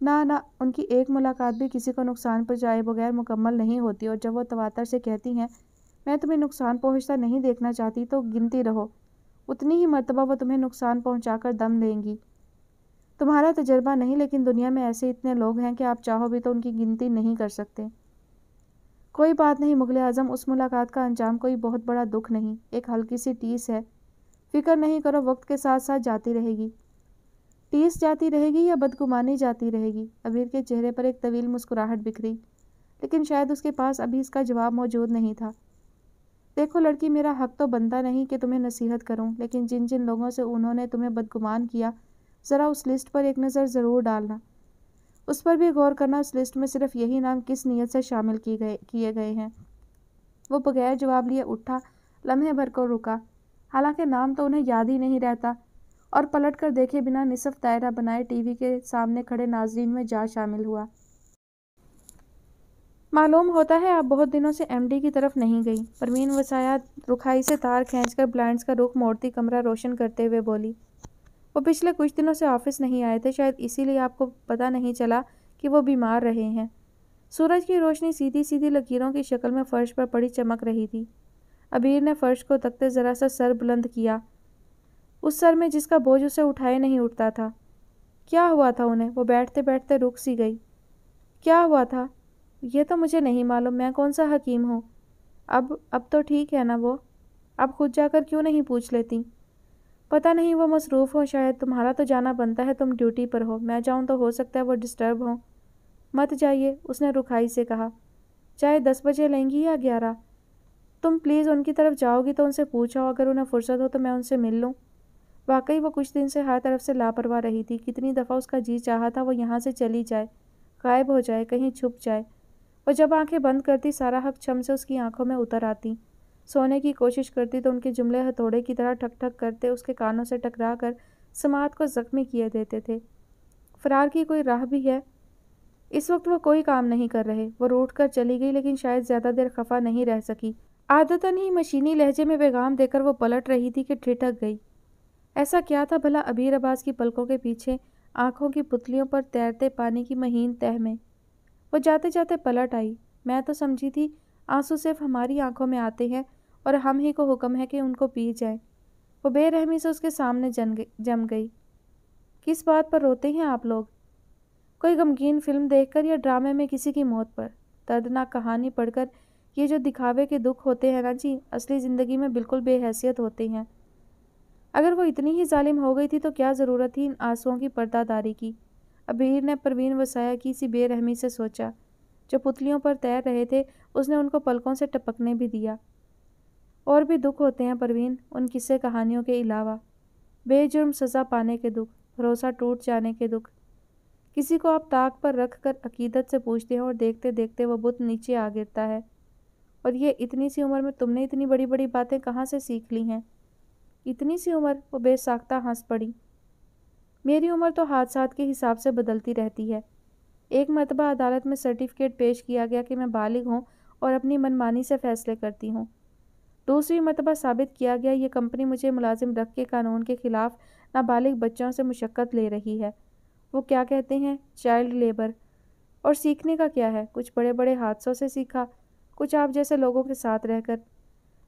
نہ، ان کی ایک ملاقات بھی کسی کو نقصان پہنچائے بغیر مکمل نہیں ہوتی، اور جب وہ تواتر سے کہتی ہیں میں تمہیں نقصان پہنچتا نہیں دیکھنا چاہتی تو گنتی رہو، اتنی ہی مرتبہ وہ تمہیں نقصان پہنچا کر دم لیں گی۔ تمہارا تجربہ نہیں، لیکن دنیا میں ایسے اتنے لوگ ہیں کہ آپ چاہو بھی تو ان کی گنتی نہیں کر سکتے۔ کوئی بات نہیں مغل اعظم، اس ملاقات کا انجام کوئی بہت بڑا دکھ نہیں، ایک ہلکی سی ٹیس ہے، فکر نہیں کرو، وقت کے ساتھ ساتھ جاتی رہے گی۔ ٹیس جاتی رہے گی یا بدگمانی جاتی رہے گی؟ عبیر کے چہرے پر ایک طویل مسکراہٹ بکھری، لیکن شاید اس کے پاس ابھی اس کا جواب موجود نہیں تھا۔ دیکھو لڑکی، میرا حق تو بنتا نہیں کہ تمہیں نصیحت کروں، لیکن جن جن لوگوں سے انہوں نے تمہیں بدگمان کیا، ذرا اس لسٹ پر ایک نظر ضرور ڈالنا، اس پر بھی غور کرنا اس لسٹ میں صرف یہی نام کس نیت سے شامل کیے گئے ہیں۔ وہ بغیر جواب لیے اٹھا، لمحے بھر کو رکا، حالانکہ نام تو انہیں یاد ہی نہیں رہتا، اور پلٹ کر دیکھے بنا نصف دائرہ بنائے ٹی وی کے سامنے کھڑے ناظرین میں جا شامل ہوا۔ معلوم ہوتا ہے آپ بہت دنوں سے ایم ڈی کی طرف نہیں گئی، پروین وسایا رکھائی سے تار کھینچ کر بلائنڈز کا رخ موڑتی کمرہ روشن کرتے ہوئے بولی۔ وہ پچھلے کچھ دنوں سے آفس نہیں آئے تھے، شاید اسی لیے آپ کو پتہ نہیں چلا کہ وہ بیمار رہے ہیں۔ سورج کی روشنی سیدھی سیدھی لکیروں کی شکل میں فرش پر پڑی چمک رہی تھی۔ عبیر نے فرش کو تکتے ذرا سا سر بلند کیا، اس سر میں جس کا بوجھ اسے اٹھائے نہیں اٹھتا تھا۔ کیا ہوا تھا انہیں؟ وہ بیٹھتے بیٹھتے رک سی گئی۔ کیا ہوا تھا؟ یہ تو مجھے نہیں معلوم، میں کون سا حکیم ہوں۔ اب تو ٹھیک ہے نا وہ؟ اب خود جا کر کیوں نہیں پوچھ لیتی؟ پتہ نہیں، وہ مصروف ہوں شاید، تمہارا تو جانا بنتا ہے، تم ڈیوٹی پر ہو، میں جاؤں تو ہو سکتا ہے وہ ڈسٹرب ہوں۔ مت جائیے، اس نے رکھائی سے کہا، چائے 10 بجے لیں گی یا 11؟ تم پلیز ان کی طرف جاؤ گی تو ان سے پوچھو، اگر انہیں فرصت ہو تو میں ان سے مل لوں۔ واقعی وہ کچھ دن سے ہر طرف سے لاپرواہ رہی تھی، کتنی دفعہ اس کا جی چاہا تھا وہ یہاں سے چلی جائے، غائب ہو جائے، کہیں چھپ جائے، اور جب آنکھیں بند کرتی سارا حق چھم سے اس کی آنکھوں میں اتر آتی، سونے کی کوشش کرتی تو ان کے جملے ہتھوڑے کی طرح ٹھک ٹھک کرتے اس کے کانوں سے ٹکرا کر سماعت کو زخمی کیے دیتے تھے۔ فرار کی کوئی راہ بھی ہے؟ اس وقت وہ کوئی کام نہیں کر رہے۔ وہ روٹ کر چلی گئی، لیکن شاید زیادہ دیر خفا نہیں رہ سکی۔ عادتاً ہی مشینی لہجے میں پیغام دے کر وہ پلٹ رہی تھی کہ ٹھٹک گئی۔ ایسا کیا تھا بھلا عبیر عباس کی پلکوں کے پیچھے، آنکھوں کی پتلیوں پر تیرتے پانی کی مہین تہ میں؟ وہ جاتے جاتے پلٹ آئی۔ میں تو سمجھی تھی آنسو صرف ہماری آنکھوں میں آتے ہیں اور ہم ہی کو حکم ہے کہ ان کو پی جائیں۔ وہ بے رحمی سے اس کے سامنے جم گئی۔ کس بات پر روتے ہیں آپ لوگ؟ کوئی غمگین فلم دیکھ کر یا ڈرامے میں کسی کی موت پر؟ دردناک کہانی پڑھ کر؟ یہ جو دکھاوے کے دکھ ہوتے ہیں نا جی، اصلی زندگی میں بالکل بے حیثیت ہوتے ہیں۔ اگر وہ اتنی ہی ظالم ہو گئی تھی تو کیا ضرورت تھی ان آنسوؤں کی پردہ داری کی؟ عبیر نے پروین وسایا کی سی بے رحمی سے سوچا۔ جو پتلیوں پر تیر رہے تھے اس نے ان کو پلکوں سے ٹپکنے بھی دیا۔ اور بھی دکھ ہوتے ہیں پروین، ان قصے کہانیوں کے علاوہ۔ بے جرم سزا پانے کے دکھ، بھروسہ ٹوٹ جانے کے دکھ۔ کسی کو آپ طاق پر رکھ کر عقیدت سے پوچھتے ہیں اور دیکھتے دیکھتے وہ بت نیچے آ گرتا ہے۔ اور یہ اتنی سی عمر میں تم نے اتنی بڑی بڑی باتیں کہاں سے سیکھ لی ہیں؟ اتنی سی عمر؟ وہ بے ساختہ ہنس پڑی۔ میری عمر تو حادثات کے حساب سے بدلتی رہتی ہے۔ ایک مرتبہ عدالت میں سرٹیفکیٹ پیش کیا گیا کہ میں بالغ ہوں اور اپنی منمانی سے فیصلے کرتی ہوں۔ دوسری مرتبہ ثابت کیا گیا یہ کمپنی مجھے ملازم رکھ کے قانون کے خلاف نابالغ بچوں سے مشقت لے رہی ہے۔ وہ کیا کہتے ہیں؟ Child labour. اور سیکھنے کا کیا ہے؟ کچھ بڑے بڑے حادثوں سے سیکھا، کچھ آپ جیسے لوگوں کے ساتھ رہ کر۔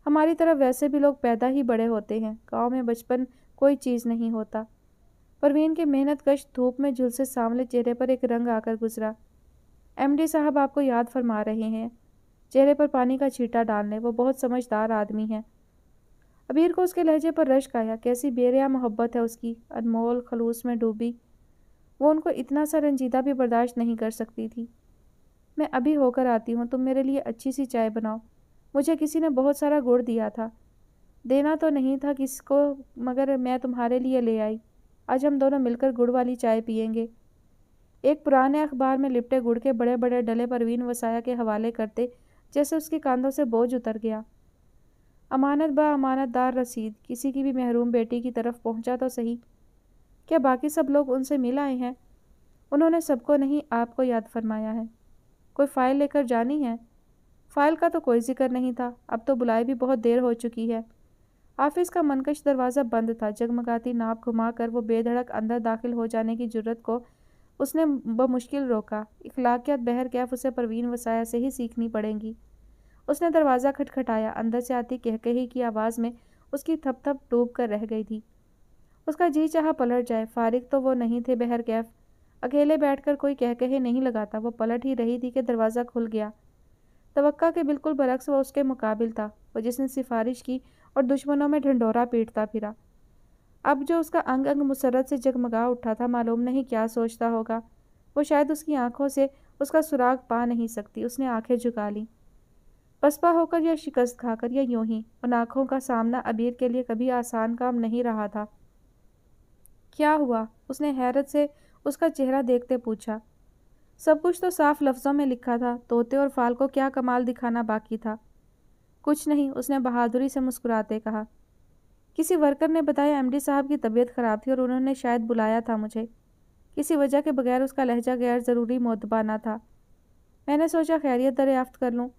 ہماری طرف ویسے بھی لوگ پیدا ہی بڑے ہوتے ہیں، گاؤں میں بچپن کوئی چیز نہیں ہوتا۔ پروین کے محنت کش دھوپ میں جھلسے سانولے چہرے پر ایک رنگ آ کر گزرا۔ ایم ڈی صاحب آپ کو یاد فرما رہے ہیں، چہرے پر پانی کا چھینٹا ڈالنے، وہ بہت سمجھدار آدمی ہیں۔ عبیر کو اس کے لہجے پر رشک آیا، کیسی بے ریا محبت ہے اس کی، انمول خلوص میں ڈوبی۔ وہ ان کو اتنا سا رنجیدہ بھی برداشت نہیں کر سکتی تھی۔ میں ابھی ہو کر آتی ہوں، تم میرے لیے اچھی سی چائے بناؤ۔ مجھے کسی نے بہت سارا گڑ دیا تھا، دینا تو نہیں تھا کسی کو، مگر میں تمہارے لیے لے آئی۔ آج ہم دونوں مل کر گڑ والی چائے پیئیں گے۔ ایک پرانے اخبار میں لپٹے گڑ کے بڑے بڑے ڈلے پروین وسایا کے حوالے کرتے جیسے اس کے کاندھوں سے بوجھ اتر گیا۔ امانت با امانت دار رسید کسی کی بھی محروم بیٹی کی طرف پہنچا تو صحیح۔ کیا باقی سب لوگ ان سے مل آئے ہیں؟ انہوں نے سب کو نہیں، آپ کو یاد فرمایا ہے۔ کوئی فائل لے کر جانی ہے؟ فائل کا تو کوئی ذکر نہیں تھا، اب تو بلائے بھی بہت دیر ہو چکی ہے۔ آفس کا منکش دروازہ بند تھا، جگمگاتی ناپ گھما کر وہ بے دھڑک اندر داخل ہو جانے کی جرت کو اس نے بمشکل روکا۔ اخلاقیات بہرکیف اسے پروین وسایا سے ہی سیکھنی پڑیں گی۔ اس نے دروازہ کھٹکھٹایا، اندر سے آتی کہکہی کی آواز میں اس کی تھپ تھپ ڈوب کر رہ گئی تھی۔ اس کا جی چاہا پلٹ جائے، فارغ تو وہ نہیں تھے بہرکیف، اکیلے بیٹھ کر کوئی کہکہے نہیں لگاتا۔ وہ پلٹ ہی رہی تھی کہ دروازہ کھل گیا۔ توقع کے بالکل برعکس وہ اس کے مقابل تھا، وہ جس نے سفارش کی اور دشمنوں میں ڈھنڈورا پیٹتا پھرا۔ اب جو اس کا انگ انگ مسرت سے جگمگا اٹھا تھا، معلوم نہیں کیا سوچتا ہوگا۔ وہ شاید اس کی آنکھوں سے اس کا سراغ پا نہیں سکتی۔ اس نے آنکھیں جھکا لیں، پسپا ہو کر یا شکست کھا کر یا یوں ہی۔ ان آنکھوں کا سامنا عبیر کے لیے کبھی آسان کام نہیں رہا تھا۔ کیا ہوا؟ اس نے حیرت سے اس کا چہرہ دیکھتے پوچھا۔ سب کچھ تو صاف لفظوں میں لکھا تھا، طوطے اور فال کو کیا کمال دکھانا باقی تھا؟ کچھ نہیں، اس نے بہادری سے مسکراتے کہا۔ کسی ورکر نے بتایا ایم ڈی صاحب کی طبیعت خراب تھی اور انہوں نے شاید بلایا تھا مجھے۔ کسی وجہ کے بغیر اس کا لہجہ غیر ضروری مؤدبانہ تھا۔ میں نے سوچا خیریت دریافت کر لوں۔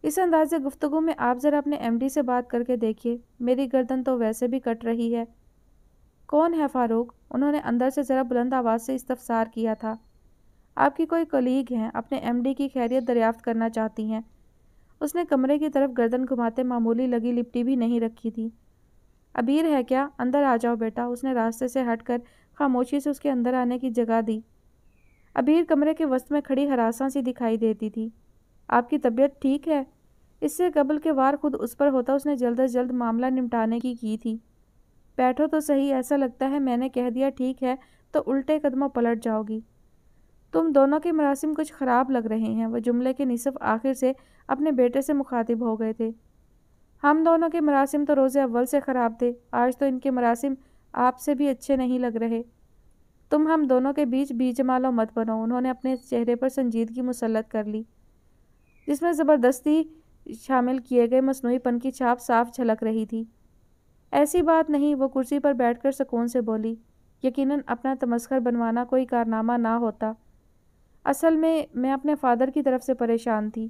اس انداز گفتگو میں آپ ذرا اپنے ایم ڈی سے بات کر کے دیکھیے، میری گردن تو ویسے بھی کٹ رہی ہے۔ کون ہے فاروق؟ انہوں نے اندر سے ذرا بلند آواز سے استفسار کیا تھا۔ آپ کی کوئی کلیگ ہیں، اپنے ایم ڈی کی خیریت دریافت کرنا چاہتی ہیں۔ اس نے کمرے کی طرف گردن گھماتے معمولی لگی لپٹی بھی نہیں رکھی تھی۔ عبیر ہے کیا؟ اندر آ جاؤ بیٹا۔ اس نے راستے سے ہٹ کر خاموشی سے اس کے اندر آنے کی جگہ دی۔ عبیر کمرے کے وسط میں کھڑی ہراساں سی دکھائی دیتی تھی۔ آپ کی طبیعت ٹھیک ہے؟ اس سے قبل کہ وار خود اس پر ہوتا اس نے جلد از جلد معاملہ نمٹانے کی تھی۔ بیٹھو تو صحیح، ایسا لگتا ہے میں نے کہہ دیا ٹھیک ہے تو الٹے قدموں پلٹ جاؤ گی۔ تم دونوں کے مراسم کچھ خراب لگ رہے ہیں۔ وہ جملے کے نصف آخر سے اپنے بیٹے سے مخاطب ہو گئے تھے۔ ہم دونوں کے مراسم تو روز اول سے خراب تھے، آج تو ان کے مراسم آپ سے بھی اچھے نہیں لگ رہے۔ تم ہم دونوں کے بیچ بی جمالو مت بنو۔ انہوں نے اپنے چہرے پر سنجیدگی مسلط کر لی، جس میں زبردستی شامل کیے گئے مصنوعی پن کی چھاپ صاف جھلک رہی تھی۔ ایسی بات نہیں، وہ کرسی پر بیٹھ کر سکون سے بولی۔ یقیناً اپنا تمسخر بنوانا کوئی کارنامہ نہ ہوتا۔ اصل میں اپنے فادر کی طرف سے پریشان تھی۔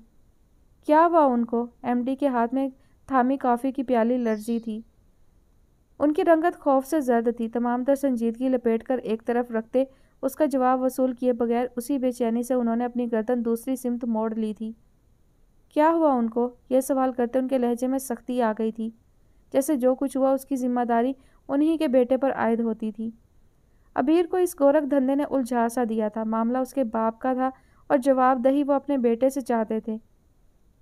کیا ہوا ان کو؟ ایم ڈی کے ہاتھ میں تھامی کافی کی پیالی لرزی تھی۔ ان کی رنگت خوف سے زرد تھی۔ تمام تر سنجیدگی لپیٹ کر ایک طرف رکھتے اس کا جواب وصول کیے بغیر اسی بے چینی سے انہوں نے اپنی گردن دوسری سمت موڑ لی تھی۔ کیا ہوا ان کو؟ یہ سوال کرتے ان کے لہجے میں سختی آ گئی تھی، جیسے جو کچھ ہوا اس کی ذمہ داری انہی کے بیٹے پر عائد ہوتی تھی۔ عبیر کو اس گورکھ دھندے نے الجھا سا دیا تھا۔ معاملہ اس کے باپ کا تھا اور جواب دہی وہ اپنے بیٹے سے چاہتے تھے۔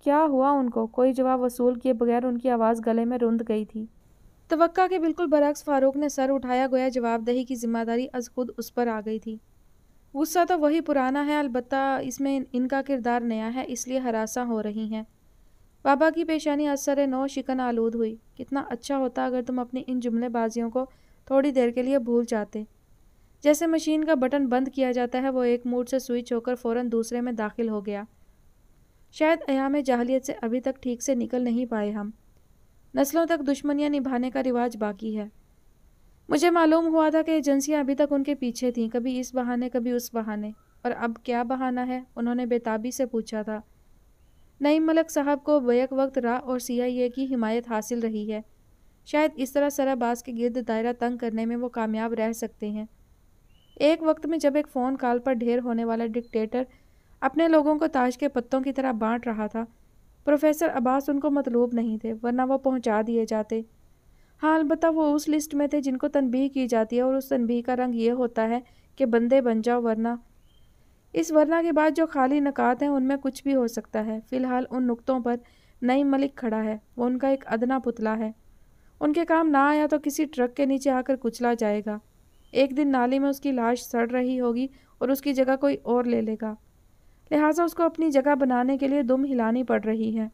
کیا ہوا ان کو؟ کوئی جواب وصول کیے بغیر ان کی آواز گلے میں رند گئی تھی۔ توقع کے بالکل برعکس فاروق نے سر اٹھایا، گویا جواب دہی کی ذمہ داری از خود اس پر آ گئی تھی۔ غصہ تو وہی پرانا ہے، البتہ اس میں ان کا کردار نیا ہے، اس لیے ہراساں ہو رہی ہیں۔ بابا کی پیشانی اثر نو شکن آلود ہوئی۔ کتنا اچھا ہوتا اگر تم اپنی ان جملے بازیوں کو تھوڑی دیر کے لیے بھول جاتے۔ جیسے مشین کا بٹن بند کیا جاتا ہے، وہ ایک موڈ سے سوئچ ہو کر فوراً دوسرے میں داخل ہو گیا۔ شاید ایام جاہلیت سے ابھی تک ٹھیک سے نکل نہیں پائے ہم۔ نسلوں تک دشمنیاں نبھانے کا رواج باقی ہے۔ مجھے معلوم ہوا تھا کہ ایجنسیاں ابھی تک ان کے پیچھے تھیں، کبھی اس بہانے کبھی اس بہانے۔ اور اب کیا بہانہ ہے؟ انہوں نے بےتابی سے پوچھا تھا۔ نعیم ملک صاحب کو بیک وقت را اور CIA کی حمایت حاصل رہی ہے۔ شاید اس طرح سرا باز کے گرد دائرہ تنگ کرنے میں وہ کامیاب رہ سکتے ہیں۔ ایک وقت میں جب ایک فون کال پر ڈھیر ہونے والا ڈکٹیٹر اپنے لوگوں کو تاش کے پتوں کی طرح بانٹ رہا تھا، پروفیسر عباس ان کو مطلوب نہیں تھے، ورنہ وہ پہنچا دیے جاتے۔ ہاں، البتہ وہ اس لسٹ میں تھے جن کو تنبیہ کی جاتی ہے، اور اس تنبیہ کا رنگ یہ ہوتا ہے کہ بندے بن جاؤ، ورنہ اس ورنہ کے بعد جو خالی نکات ہیں ان میں کچھ بھی ہو سکتا ہے۔ فی الحال ان نقطوں پر نعیم ملک کھڑا ہے، وہ ان کا ایک ادنا پتلا ہے۔ ان کے کام نہ آیا تو کسی ٹرک کے نیچے آ کر کچلا جائے گا۔ ایک دن نالی میں اس کی لاش سڑ رہی ہوگی اور اس کی جگہ کوئی اور لے لے گا، لہٰذا اس کو اپنی جگہ بنانے کے لیے دم ہلانی پڑ رہی ہے۔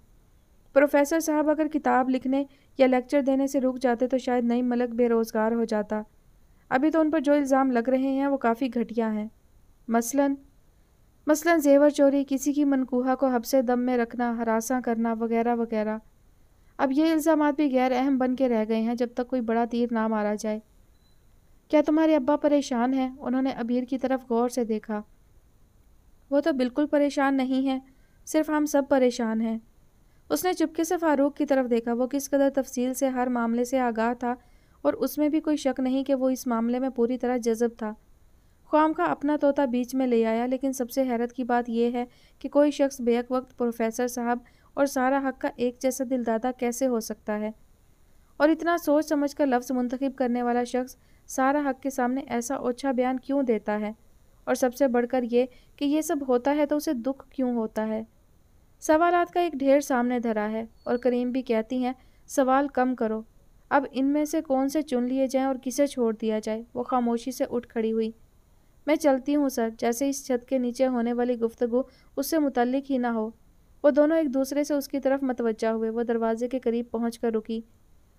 پروفیسر صاحب اگر کتاب لکھنے یا لیکچر دینے سے رک جاتے تو شاید نعیم ملک بے روزگار ہو جاتا۔ ابھی تو ان پر جو الزام لگ رہے ہیں وہ کافی گھٹیا ہیں۔ مثلاً زیور چوری، کسی کی منکوحہ کو حبسِ دم میں رکھنا، ہراساں کرنا، وغیرہ وغیرہ۔ اب یہ الزامات بھی غیر اہم بن کے رہ گئے ہیں جب تک کوئی بڑا تیر نہ مارا جائے۔ کیا تمہارے ابا پریشان ہیں؟ انہوں نے ابیر کی طرف غور سے دیکھا۔ وہ تو بالکل پریشان نہیں ہیں، صرف ہم سب پریشان ہیں۔ اس نے چپکے سے فاروق کی طرف دیکھا۔ وہ کس قدر تفصیل سے ہر معاملے سے آگاہ تھا، اور اس میں بھی کوئی شک نہیں کہ وہ اس معاملے میں پوری طرح جذب تھا۔ خواہم کا اپنا طوطا بیچ میں لے آیا، لیکن سب سے حیرت کی بات یہ ہے کہ کوئی شخص بیک وقت پروفیسر صاحب اور سارا حق کا ایک جیسا دلدادہ کیسے ہو سکتا ہے؟ اور اتنا سوچ سمجھ کر لفظ منتخب کرنے والا شخص سارا حق کے سامنے ایسا اوچھا بیان کیوں دیتا ہے؟ اور سب سے بڑھ کر یہ کہ یہ سب ہوتا ہے تو اسے دکھ کیوں ہوتا ہے؟ سوالات کا ایک ڈھیر سامنے دھرا ہے، اور کریم بھی کہتی ہیں سوال کم کرو۔ اب ان میں سے کون سے چن لیے جائیں اور کسے چھوڑ دیا جائے؟ وہ خاموشی سے اٹھ کھڑی ہوئی۔ میں چلتی ہوں سر، جیسے اس چھت کے نیچے ہونے والی گفتگو اس سے متعلق ہی نہ ہو۔ وہ دونوں ایک دوسرے سے اس کی طرف متوجہ ہوئے۔ وہ دروازے کے قریب پہنچ کر رکی،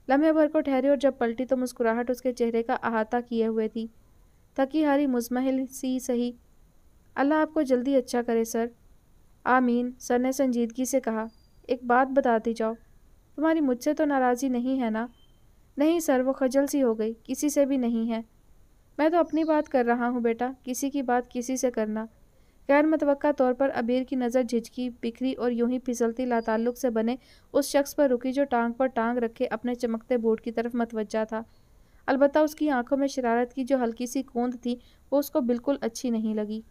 لمحے بھر کو ٹھہری، اور جب پلٹی تو مسکراہٹ اس کے چہرے کا احاطہ کیے ہوئے تھی۔ تھکی ہاری مزمحل سی سہی۔ اللہ آپ کو جلدی اچھا کرے سر۔ آمین، سر نے سنجیدگی سے کہا۔ ایک بات بتاتی جاؤ، تمہاری مجھ سے تو ناراضی نہیں ہے نا؟ نہیں سر، وہ خجل سی ہو گئی، کسی سے بھی نہیں ہے۔ میں تو اپنی بات کر رہا ہوں بیٹا، کسی کی بات کسی سے کرنا۔ غیر متوقع طور پر ابیر کی نظر جھجکی، بکھری اور یوں ہی پھسلتی لاتعلق سے بنے اس شخص پر رکی جو ٹانگ پر ٹانگ رکھے اپنے چمکتے بوٹ کی طرف متوجہ تھا۔ البتہ اس کی آنکھوں میں شرارت کی جو ہلکی سی کوند تھی وہ اس کو بالکل اچھی نہیں لگی۔